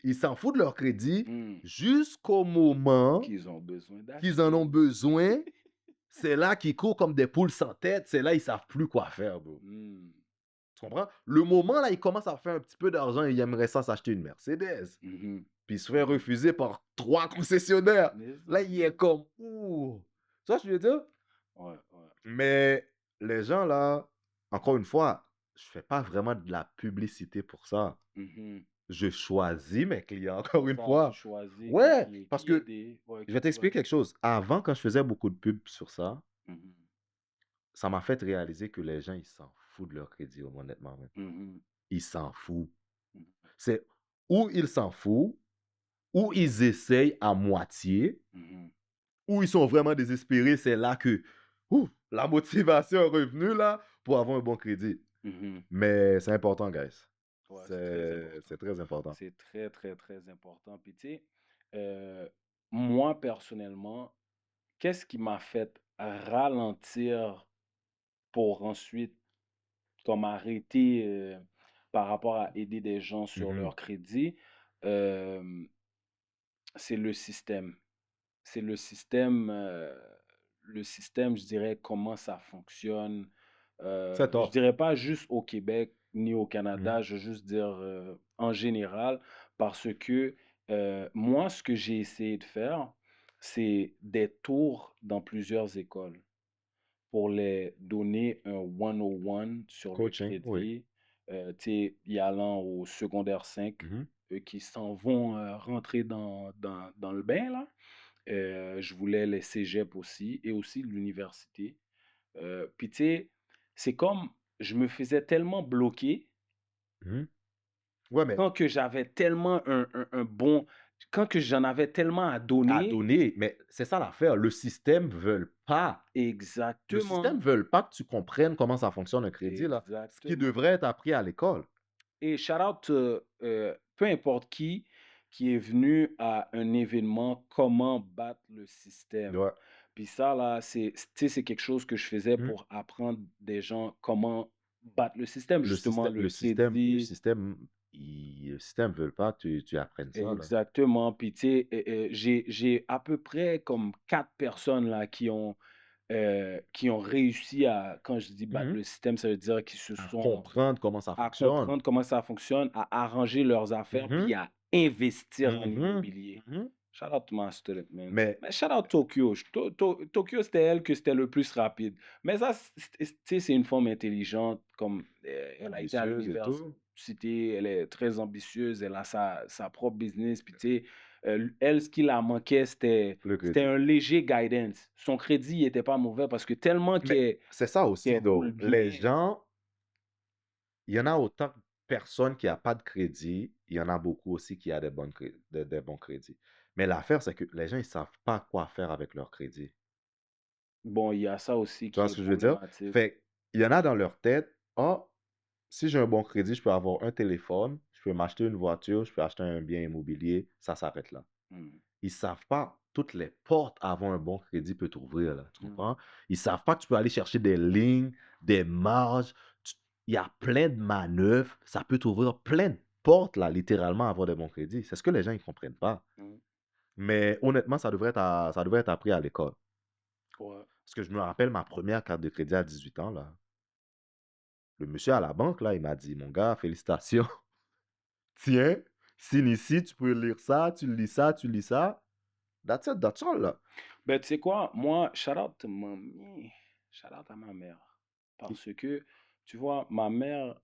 Ils s'en foutent de leur crédit hmm. jusqu'au moment Qu'ils ont besoin qu'ils en ont d'acheter. besoin. C'est là qu'ils courent comme des poules sans tête. C'est là ils savent plus quoi faire, bro. Hmm, Tu comprends? Le moment là, ils commencent à faire un petit peu d'argent et ils aimeraient ça s'acheter une Mercedes. mhm, Puis il se fait mhm. refuser par 3 concessionnaires. Mais Là, ça. il est comme, ouh. Ça, je veux dire. Ouais, ouais. Mais les gens là, encore une fois, je fais pas vraiment de la publicité pour ça. Mhm. Je choisis mes clients, encore C'est une ça, tu fois. choisis Ouais, parce qui que aider, ouais, je vais t'expliquer vas-y. quelque chose. Avant, quand je faisais beaucoup de pubs sur ça, Mhm, ça m'a fait réaliser que les gens, ils s'en foutent de leur crédit, honnêtement. Même. mhm, Ils s'en foutent. mhm, C'est ou ils s'en foutent, ou ils essayent à moitié, mhm, ou ils sont vraiment désespérés. C'est là que ouh, la motivation est revenue là, pour avoir un bon crédit. mhm. Mais c'est important, guys. Ouais, c'est très C'est important. très important. C'est très, très, très important. Puis, tu sais, euh, moi, personnellement, qu'est-ce qui m'a fait ralentir pour ensuite comme arrêter par rapport à aider des gens sur Mhm. leur crédit? Euh, c'est le système. C'est le système, je dirais, comment ça fonctionne. C'est Je top. dirais pas juste au Québec ni au Mhm. Canada, je veux juste dire en général, parce que moi, ce que j'ai essayé de faire, c'est des tours dans plusieurs écoles pour les donner un 101 sur le Coaching, oui. crédit, tu sais, y allant au secondaire 5, Mhm. eux qui s'en vont rentrer dans le bain, là. Je voulais les cégeps aussi et aussi l'université. Puis tu sais, c'est comme je me faisais tellement bloquer Mhm. Ouais, mais quand que j'avais tellement un bon, quand que j'en avais tellement à à donner. donner, mais c'est ça l'affaire. Le système ne veut pas. Le système Exactement, ne veut pas que tu comprennes comment ça fonctionne un crédit, là. Ce qui exactement. devrait être appris à l'école. Et shout out, peu importe qui est venu à un événement, comment battre le système. Ouais. Puis ça, là, tu sais, c'est quelque chose que je faisais Mhm. pour apprendre des gens comment battre le système, justement, le Le crédit. système, le système veut pas que tu apprennes ça, là. Exactement. Puis, tu sais, j'ai à peu près comme 4 personnes là qui ont réussi à, quand je dis battre Mhm. le système, ça veut dire qu'ils se À sont comprendre comment ça à fonctionne. comprendre comment ça fonctionne, à arranger leurs affaires, puis Mhm. à investir en Mhm. immobilier. Mhm. Shout out to my student, man. Mais Mais shout out Tokyo. Tokyo, c'était elle que c'était le plus rapide. Mais ça, tu sais, c'est une femme intelligente, comme elle a été à ambitieuse et tout, l'université, elle est très ambitieuse, elle a sa propre business, puis tu sais, elle, ce qui la manquait, le c'était crédit. un léger guidance. Son crédit n'était pas mauvais parce que tellement Mais c'est ça qu'elle aussi, roule donc. Les bien. gens, il y en a autant de personnes qui n'ont pas de crédit, il y en a beaucoup aussi qui ont des bons crédits. Mais l'affaire, c'est que les gens, ils ne savent pas quoi faire avec leur crédit. Bon, il y a ça aussi Tu vois qui ce est que je veux dire? problématique. Fait il y en a dans leur tête, ah, si j'ai un bon crédit, je peux avoir un téléphone, je peux m'acheter une voiture, je peux acheter un bien immobilier, ça s'arrête là. Mhm. Ils savent pas toutes les portes avant un bon crédit peut t'ouvrir, là. Tu comprends? Ils savent pas que tu peux aller chercher des lignes, des marges. Il y a plein de manœuvres. Ça peut t'ouvrir plein de portes, là, littéralement, avoir des bons crédits. C'est ce que les gens ne comprennent pas. Mhm. Mais honnêtement, ça devrait être appris à l'école. Ouais. Parce que je me rappelle ma première carte de crédit à 18 ans, là. Le monsieur à la banque, là, il m'a dit, mon gars, félicitations. Tiens, signe ici, tu peux lire ça, tu lis ça, tu lis ça. That's all, là. Ben, tu sais quoi, moi, shout out to mamie, shout out à ma mère. Parce que, tu vois, ma mère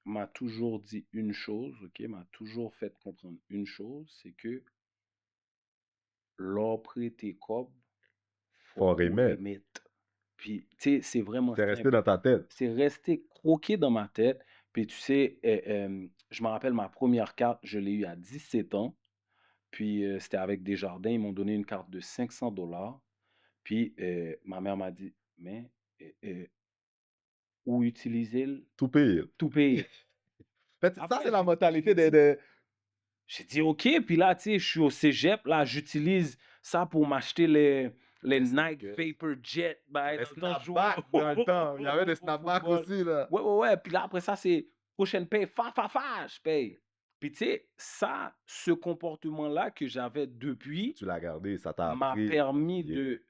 m'a toujours dit une chose, ok, m'a toujours fait comprendre une chose, c'est que l'or prêté cob, faut Faut qu'on remettre. remette. Puis, tu sais, c'est vraiment C'est resté simple. dans ta tête. C'est resté croqué dans ma tête. Puis, tu sais, je me rappelle ma première carte, je l'ai eue à 17 ans. Puis, c'était avec Desjardins. Ils m'ont donné une carte de 500 $. Puis, ma mère m'a dit, mais où utiliser le Tout pire. tout payer. En fait, ça, Après, c'est la j'ai mentalité dit, de... j'ai dit, OK. Puis là, tu sais, je suis au cégep. Là, j'utilise ça pour m'acheter les Les Nike sneakers. Vapor Jet. Ben, Les dans le temps, je jouais snapbacks dans le temps. Il y avait des au snapbacks football. aussi, là. Ouais. Puis là, après ça, c'est prochaine paye. Je paye. Puis tu sais, ça, ce comportement-là que j'avais depuis, Tu l'as gardé, ça t'a m'a appris. permis de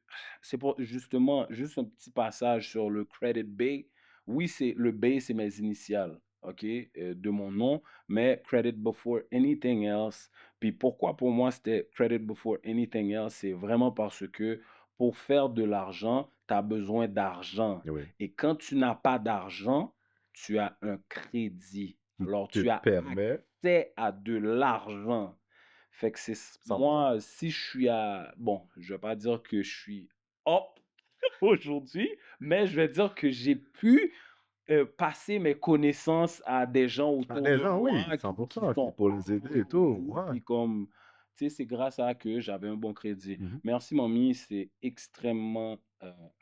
c'est pour justement, juste un petit passage sur le Credit Bay. Oui, c'est le Bay, c'est mes initiales, OK, de mon nom, mais Credit Before Anything Else. Puis pourquoi pour moi c'était Credit Before Anything Else? C'est vraiment parce que pour faire de l'argent, tu as besoin d'argent. Oui. Et quand tu n'as pas d'argent, tu as un crédit. Qui Alors te tu as permet accès à de l'argent. Fait que c'est 100%. moi, si je suis à bon, je vais pas dire que je suis up aujourd'hui, mais je vais dire que j'ai pu passer mes connaissances à des gens Ah, autour des de gens, oui, moi qui 100%, qui sont pour les up aider et tout. aujourd'hui. Ouais. Puis comme, tu sais, c'est grâce à que j'avais un bon crédit. Mhm. Merci, mamie, c'est extrêmement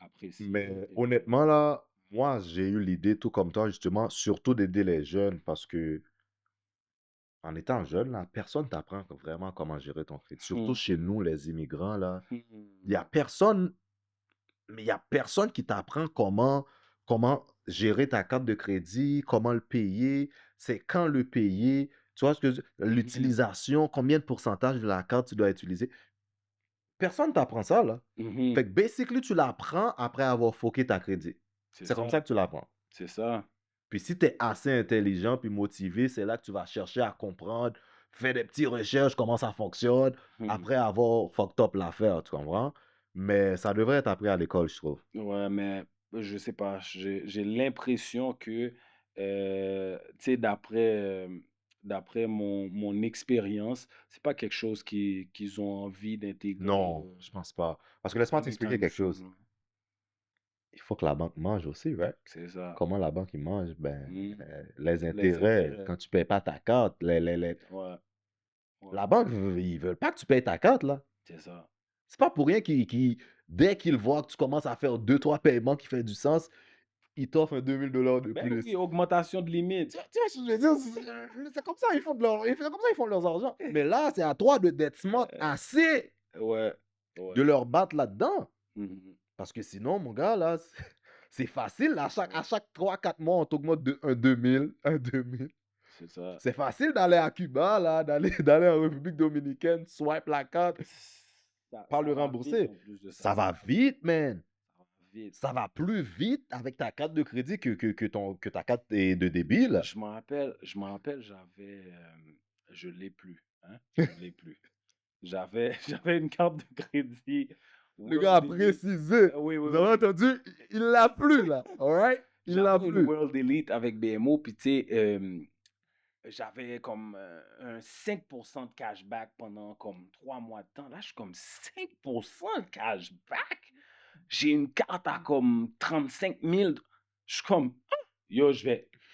apprécié. Mais honnêtement, là, moi, j'ai eu l'idée, tout comme toi, justement, surtout d'aider les jeunes parce que en étant jeune, là, personne t'apprend vraiment comment gérer ton crédit. Surtout Hmm. chez nous, les immigrants, là. Hmm. Il y a personne, mais il y a personne qui t'apprend comment gérer ta carte de crédit, comment le payer, c'est quand le payer, tu vois ce que Mhm. l'utilisation, combien de pourcentage de la carte tu dois utiliser. Personne t'apprend ça, là. Mhm. Fait que basically, tu l'apprends après avoir foqué ta crédit. C'est C'est comme ça, ça que tu l'apprends. c'est ça. Puis si tu es assez intelligent puis motivé, c'est là que tu vas chercher à comprendre, faire des petites recherches, comment ça fonctionne, Mhm. après avoir fucked up l'affaire, tu comprends? Mais ça devrait être appris à l'école, je trouve. Ouais, mais je sais pas, j'ai l'impression que, tu sais, d'après mon expérience, c'est pas quelque chose qu'ils ont envie d'intégrer Non, je pense pas. Parce que laisse-moi t'expliquer anytime quelque soon, chose. là. Il faut que la banque mange aussi, right? C'est ça. Comment la banque, il mange? Ben, Mhm. les Les intérêts, intérêts. quand tu payes pas ta carte, Ouais, ouais, la banque, ils veulent pas que tu payes ta carte, là. c'est ça. C'est pas pour rien dès qu'ils voient que tu commences à faire deux, trois paiements qui font du sens, ils t'offrent un 2000 $ de Ben oui, plus. augmentation de limite. Tu vois ce que je veux dire? C'est comme ça, c'est comme ça ils font leurs argent. Mais là, c'est à toi d'être smart assez Ouais, ouais. de leur battre là-dedans. Mhm. Parce que sinon, mon gars, là, c'est facile. À chaque 3 4 mois, on t'augmente un 2000, un 2000. C'est ça. C'est facile d'aller à Cuba, là, d'aller en République dominicaine, swipe la carte, pas Ça le va vite rembourser. en plus de ça. Ça va vite, man. Ça va vite. Ça va plus vite avec ta carte de crédit que ta carte de débit, là. Je l'ai plus, hein, je l'ai plus. J'avais une carte de crédit Le gars a World Elite. précisé. Oui, oui, Vous avez oui. entendu? Il l'a plus, là. All right? Il l'a J'avais une plus. World Elite avec BMO, puis tu sais, j'avais comme un 5% de cashback pendant comme 3 mois de temps. Là, je suis comme 5% de cashback? J'ai une carte à comme 35 000. Je suis comme, ah, yo,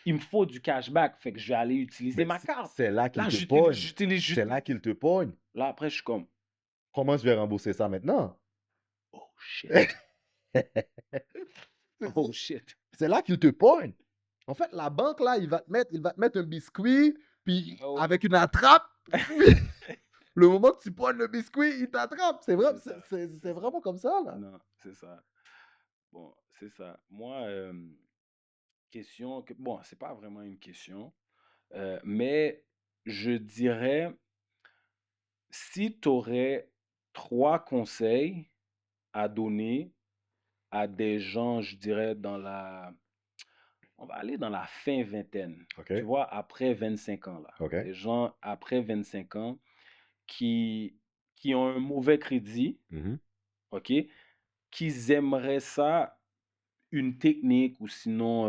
il me faut du cashback, fait que je vais aller utiliser Mais ma carte. c'est là qu'il Là, te pogne. j'utilise. C'est là qu'il te pogne. Là, après, je suis comme, Comment je vais rembourser ça maintenant? oh shit, oh shit. C'est là qu'il te pogne. En fait, la banque, là, il va te mettre un biscuit, puis Oh. avec une attrape. Le moment que tu prends le biscuit, il t'attrape. C'est vrai, C'est ça, c'est c'est ça. vraiment comme ça, là. Non, c'est ça. Bon, c'est ça. Moi, question que bon, c'est pas vraiment une question, mais je dirais, si tu aurais 3 conseils à donner à des gens, je dirais on va aller dans la fin vingtaine, tu OK, vois? Après 25 ans là. OK. Des gens après 25 ans qui qui ont un mauvais crédit, Mhm, OK? Qu'ils aimeraient ça, une technique ou sinon,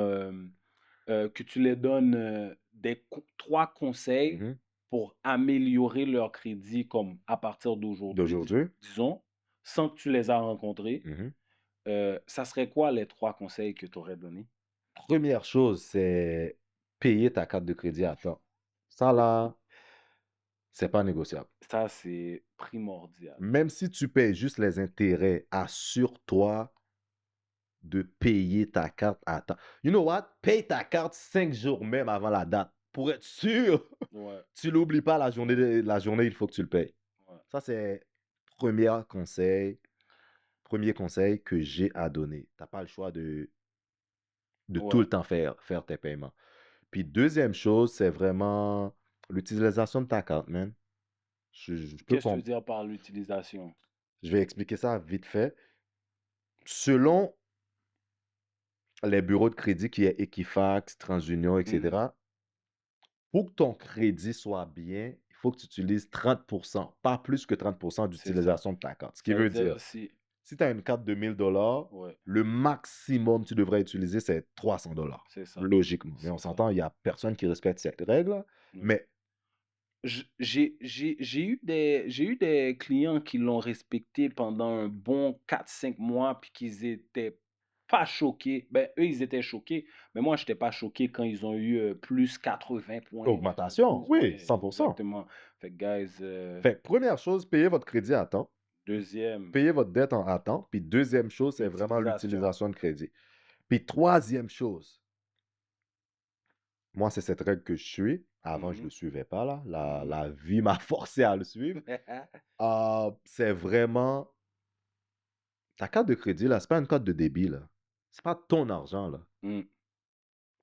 que tu les donnes, des co 3 conseils mhm. pour améliorer leur crédit comme à partir d'aujourd'hui, D'aujourd'hui? disons, sans que tu les as rencontrés, Mhm. ça serait quoi les 3 conseils que tu aurais donnés? Première chose, c'est payer ta carte de crédit à temps. Ça, là, c'est pas négociable. Ça, c'est primordial. Même si tu payes juste les intérêts, assure-toi de payer ta carte à temps. You know what? Paye ta carte 5 jours même avant la date pour être sûr. Ouais, Tu l'oublies pas la journée, il faut que tu le payes. ouais, Ça, c'est premier conseil, premier conseil que j'ai à donner. Tu n'as pas le choix de tout ouais. le temps faire tes paiements. Puis deuxième chose, c'est vraiment l'utilisation de ta carte, man. Je peux Qu'est-ce que tu veux comprendre. dire par l'utilisation? Je vais expliquer ça vite fait. Selon les bureaux de crédit qui est Equifax, TransUnion, Mmh. etc., pour que ton crédit soit bien, il faut que tu utilises 30%, pas plus que 30% C'est ça. d'utilisation de ta carte. Ce qui Ça veut veut dire, dire si si tu as une carte de 1000 $, ouais, le maximum que tu devrais utiliser, c'est 300 $. c'est ça, Logiquement. Mais on c'est ça. s'entend, il n'y a personne qui respecte cette règle. Ouais. Mais, J'ai eu des clients qui l'ont respecté pendant un bon 4 5 mois, puis qu'ils étaient pas choqués. Ben, eux, ils étaient choqués, mais moi, j'étais pas choqué quand ils ont eu, plus 80 points, augmentation, plus oui, ouais, 100%. exactement. Fait que guys, Fait que première chose, payez votre crédit à temps. 2e, Payez votre dette à temps. Puis deuxième chose, c'est vraiment utilisation. l'utilisation de crédit. Puis troisième chose, moi, c'est cette règle que je suis. Avant, je ne Mmh le suivais pas, là. La, mh. la vie m'a forcé à le suivre. C'est vraiment ta carte de crédit, là, c'est pas une carte de débit, là. C'est pas ton argent, là. Mmh,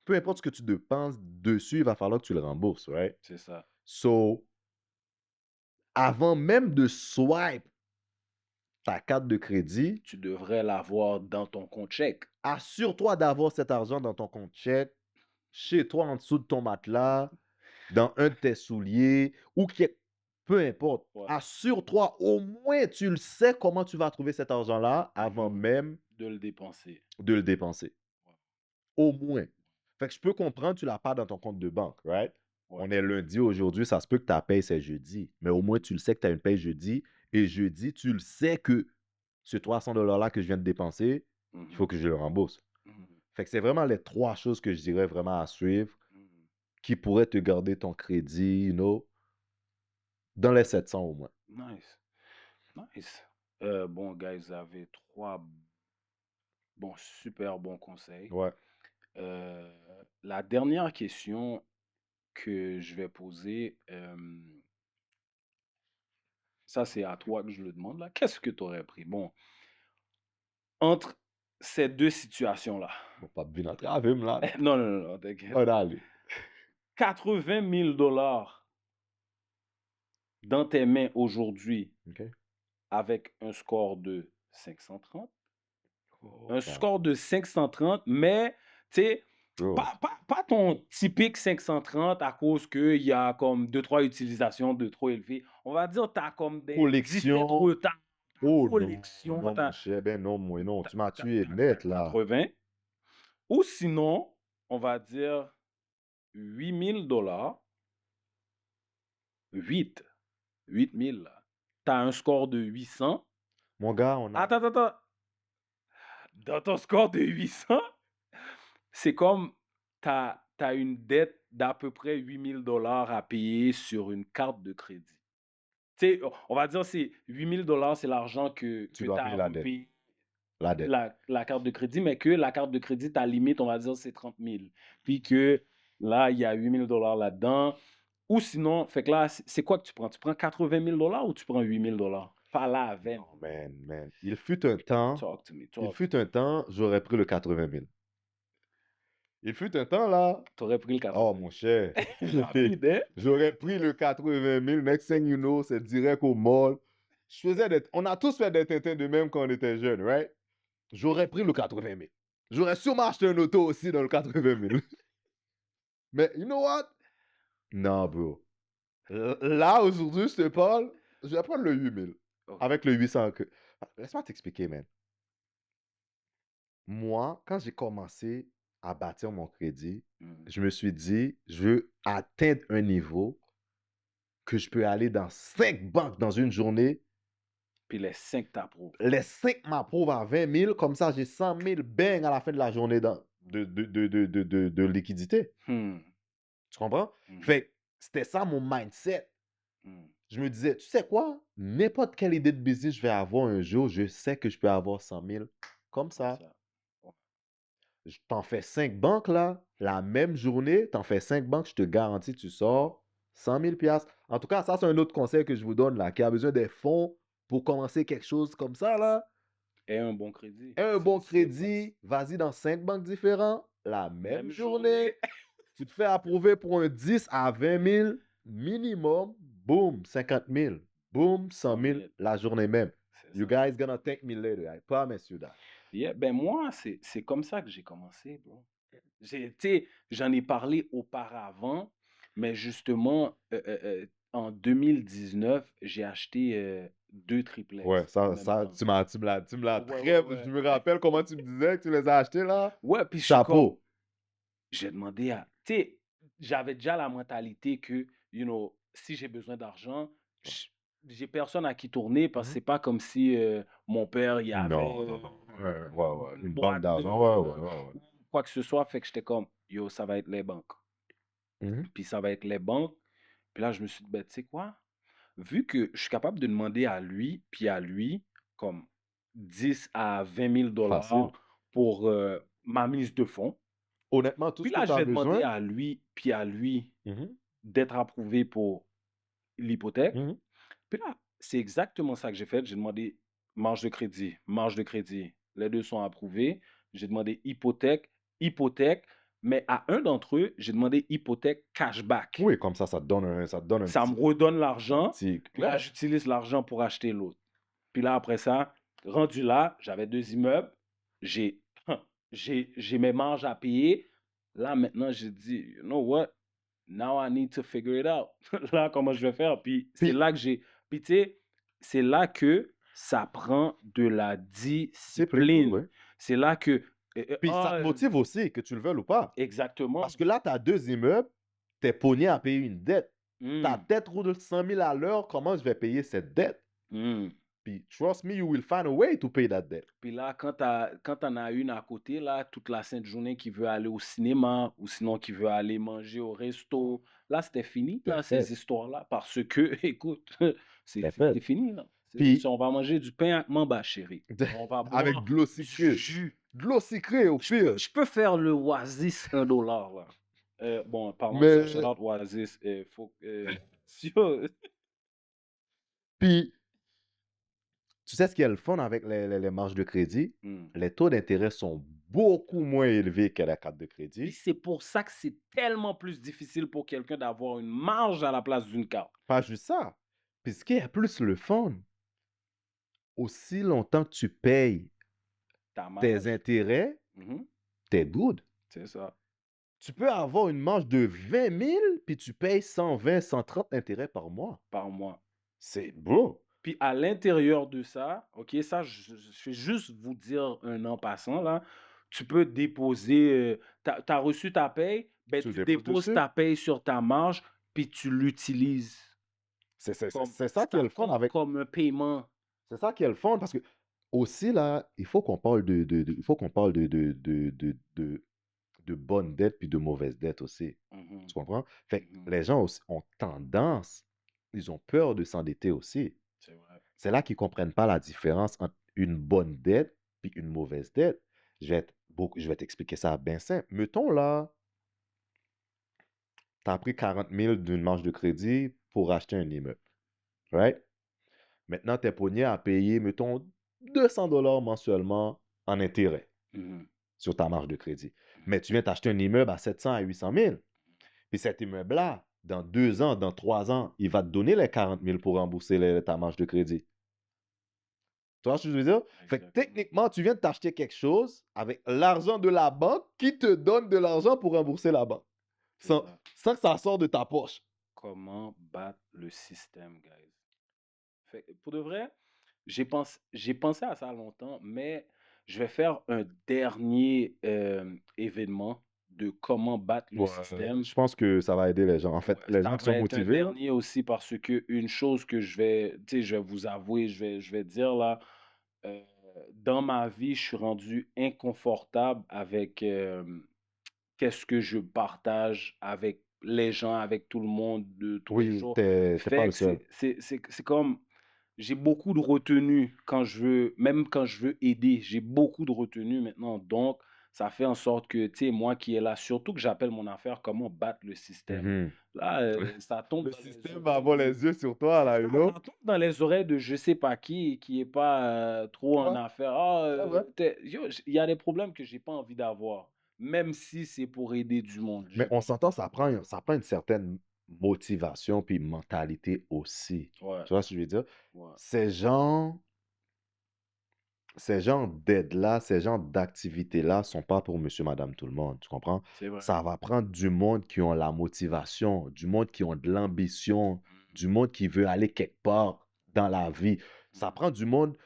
Peu importe ce que tu dépenses dessus, il va falloir que tu le rembourses, right? c'est ça. So, avant même de swipe ta carte de crédit, Tu devrais l'avoir dans ton compte chèque. assure-toi d'avoir cet argent dans ton compte chèque, chez toi, en dessous de ton matelas, dans un de tes souliers, ou peu importe. Ouais. Assure-toi, au moins, tu le sais comment tu vas trouver cet argent-là avant Mmh. même De le dépenser. de le dépenser. Ouais, Au moins. Fait que je peux comprendre, tu l'as pas dans ton compte de banque, right? ouais. On est lundi aujourd'hui, ça se peut que ta paye, c'est jeudi. Mais au moins, tu le sais que tu as une paye jeudi. Et jeudi, tu le sais que ce 300 $ là que je viens de dépenser, il Mmh faut que je le rembourse. mh. Fait que c'est vraiment les trois choses que je dirais vraiment à suivre Mmh. qui pourraient te garder ton crédit, dans les 700 au moins. Nice, nice. Bon guys, vous avez 3 bons super bons conseils. Ouais. Heu, la dernière question que je vais poser, ça c'est à toi que je le demande là. Qu'est-ce que tu aurais pris? Bon, entre ces 2 situations-là. Bon, pas bien entravé, là. Non, non, non, t'inquiète. On allez. 80 000 $ dans tes mains aujourd'hui OK. avec un score de 530. Oh, Un God. score de 530, mais tu sais, Bro. pas ton typique 530 à cause qu'il y a comme deux trois utilisations de trop élevées. On va dire, tu as comme des 17 Collection. retards, Oh non, collection, non, tu mon as, cher. Ben non, moi, non. Tu m'as tué net, là. 80. Ou sinon, on va dire 8 000 $, 8, 8 000 là. Tu as un score de 800. Mon gars, on a. Attends, attends, attends. Dans ton score de 800, c'est comme tu as une dette d'à peu près 8 000 $ à payer sur une carte de crédit. Tu sais, on va dire c'est 8 000 $, c'est l'argent Tu que dois tu as payer à la dette. repayer La dette. la carte de crédit, mais que la carte de crédit, ta limite, on va dire, c'est 30 000. Puis que là, il y a 8 000 $ là-dedans. Ou sinon, fait que là, c'est quoi que tu prends? Tu prends 80 000 ou tu prends 8 000 Pas là avec. Non, man. Il fut un temps, Talk to me, talk to j'aurais pris le 80 000. Il fut un temps, là. me. T'aurais pris le Oh, 80 mon cher. 000. Rapide, hein? J'aurais pris le 80 000. Next thing you know, c'est direct au mall. On a tous fait des tintins de même quand on était jeunes, right? J'aurais pris le 80 000. J'aurais sûrement acheté un auto aussi dans le 80 000. Mais, you know what? Non, bro. Là, aujourd'hui, je te parle, je vais prendre le 8 000. Ok. Avec le 800 que... Laisse-moi t'expliquer, man. Moi, quand j'ai commencé à bâtir mon crédit, je me suis dit, je veux atteindre un niveau que je peux aller dans 5 banques dans une journée. Puis les 5 t'approuvent. Les 5 m'approuvent à 20 000. Comme ça, j'ai 100 000 bang à la fin de la journée de liquidité. Tu comprends? Fait que c'était ça mon mindset. Je me disais, tu sais quoi? N'importe quelle idée de business je vais avoir un jour, je sais que je peux avoir 100 000 comme ça. Je t'en fais 5 banques là, la même journée, t'en fais 5 banques, je te garantis, tu sors 100 000 piastres. En tout cas, ça, c'est un autre conseil que je vous donne là, qui a besoin des fonds pour commencer quelque chose comme ça là. Et un bon crédit. Et un bon crédit, vas-y dans 5 banques différentes, la même journée. Tu te fais approuver pour un 10 à 20 000 minimum, boum, 50 000, boum, 100 000 la journée même. You guys gonna thank me later, I promise you that. Yeah, ben moi, c'est comme ça que j'ai commencé, bro. J'en ai parlé auparavant, mais justement, en 2019, j'ai acheté 2 triplex. Ouais, ça, tu me l'as très... Je me rappelle comment tu me disais que tu les as achetés, là. Ouais, puis Chapeau. j'ai demandé à... Tu sais, j'avais déjà la mentalité que, you know, si j'ai besoin d'argent, j'ai personne à qui tourner parce que c'est pas comme si mon père, il avait Non. Ouais. une Une banque boîte d'argent, ou quoi que ce soit. Fait que j'étais comme, yo, ça va être les banques. Puis ça va être les banques. Puis là, je me suis dit, ben, tu sais quoi? Vu que je suis capable de demander à lui, puis à lui, comme 10 à 20 000 Facile. pour ma mise de fonds. Honnêtement, tout Puis ce que là, tu je as vais demander besoin... à lui, puis à lui d'être approuvé pour l'hypothèque. Puis là, c'est exactement ça que j'ai fait. J'ai demandé marge de crédit, marge de crédit. Les deux sont approuvés. J'ai demandé hypothèque, mais à un d'entre eux, j'ai demandé hypothèque cashback. Oui, comme ça te donne un Ça petit... me redonne l'argent. petit... Puis là, j'utilise l'argent pour acheter l'autre. Puis là, après ça, rendu là, j'avais 2 immeubles. J'ai mes marges à payer. Là, maintenant, j'ai dit, you know what? Now I need to figure it out. Là, comment je vais faire? Puis c'est là que j'ai... Puis tu sais, c'est là que ça prend de la discipline. Oui. C'est là que... Puis ça te motive aussi, que tu le veuilles ou pas. Exactement. Parce que là, tu as 2 immeubles, tu es pogné à payer une dette. Ta tête roule de 100 000 à l'heure, comment je vais payer cette dette? Puis, trust me, you will find a way to pay that debt. Puis là, quand t'en as une à côté, là, toute la sainte journée qui veut aller au cinéma ou sinon qui veut aller manger au resto, là, c'était fini, là, ces histoires-là. Parce que, écoute, c'est fini, là. Puis, on va manger du pain avec mamba, chérie. On va boire avec de l'eau sucrée. De l'eau sucrée, au pire. Je peux faire le Oasis $1, là. Bon, pardon, Mais... shout out Oasis. Puis, tu sais ce qui est le fun avec les marges de crédit? Les taux d'intérêt sont beaucoup moins élevés que la carte de crédit. Puis c'est pour ça que c'est tellement plus difficile pour quelqu'un d'avoir une marge à la place d'une carte. Pas juste ça. Puis ce qui est plus le fun, aussi longtemps que tu payes tes intérêts, t'es good. C'est ça. Tu peux avoir une marge de 20 000, puis tu payes 120, 130 intérêts par mois. Par mois. C'est beau. Puis à l'intérieur de ça, OK, ça, je vais juste vous dire un en passant, là. Tu peux déposer, tu as reçu ta paye, ben, tu déposes ta paye sur ta marge, puis tu l'utilises. C'est ça qui est le fun avec... Comme un paiement. C'est ça qui est le fun, parce que aussi, là, il faut qu'on parle de bonnes dettes puis de mauvaises dettes aussi. Tu comprends? Fait que les gens aussi ont tendance, ils ont peur de s'endetter aussi. C'est vrai. C'est là qu'ils ne comprennent pas la différence entre une bonne dette puis une mauvaise dette. Je vais t'expliquer ça bien simple. Mettons là, tu as pris 40 000 d'une marge de crédit pour acheter un immeuble, right? Maintenant, tu es pogné à payer, mettons, 200 dollars mensuellement en intérêt Mhm. sur ta marge de crédit. Mais tu viens t'acheter un immeuble à 700 à 800 000. Puis cet immeuble-là, dans 2 ans, dans 3 ans, il va te donner les 40 000 pour rembourser ta marge de crédit. Tu vois ce que je veux dire? Fait que Exactement. techniquement, tu viens de t'acheter quelque chose avec l'argent de la banque qui te donne de l'argent pour rembourser la banque. C'est Sans, ça. sans que ça sorte de ta poche. Comment battre le système, guys? Pour de vrai, j'ai pensé à ça longtemps, mais je vais faire un dernier événement de comment battre le Ouais, système. je pense que ça va aider les gens. En fait, Ouais, les ça gens qui sont va être un motivés, là. dernier aussi parce que une chose que je vais vous avouer, je vais dire là, euh, dans ma vie, je suis rendu inconfortable avec qu'est-ce que je partage avec les gens, avec tout le monde de tous les Oui, jours. t'es pas Fait le que seul. c'est comme, j'ai beaucoup de retenue quand je veux, même quand je veux aider, j'ai beaucoup de retenue maintenant. Donc, ça fait en sorte que, tu sais, moi qui est là, surtout que j'appelle mon affaire comment battre le système. Mhm. Là, ça tombe Le dans les système va oreilles avoir de... les yeux sur toi, C'est là, ça, you know? ça tombe dans les oreilles de je sais pas qui est pas trop en Ouais, affaire. Ah, c'est vrai. yo, il y a des problèmes que j'ai pas envie d'avoir, même si c'est pour aider du monde. Mais on s'entend, ça prend une certaine motivation puis mentalité aussi. Ouais, Tu vois ce que je veux dire? ouais, Ces gens, ces genres d'aides-là, ces genres d'activités-là sont pas pour monsieur, madame, tout le monde. Tu comprends? c'est vrai. Ça va prendre du monde qui ont la motivation, du monde qui ont de l'ambition, Mhm, du monde qui veut aller quelque part dans la vie. Ça mhm, prend du monde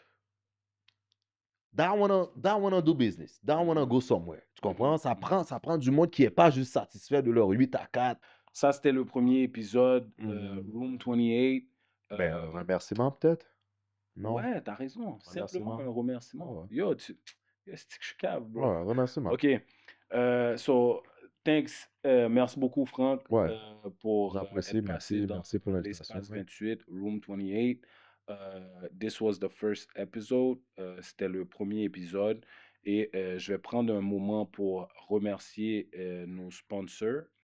that wanna do business, that wanna mhm, go somewhere. Tu comprends? mhm, Ça mhm. prend, ça prend du monde qui est pas juste satisfait de leur 8 à 4. Ça, c'était le premier épisode, Mhm. Room 28. Ben, Euh, un remerciement peut-être? Non? ouais, t'as raison. Simplement un Remerciement? remerciement. Ouais, Yo, c'est que je suis cave, ouais, bro. un remerciement. OK. So, thanks. Merci beaucoup, Franck, Ouais, pour j'apprécie, être passé merci, dans merci pour l'invitation. l'espace Ouais. 28, Room 28. This was the first episode. C'était le premier épisode. Et je vais prendre un moment pour remercier nos sponsors.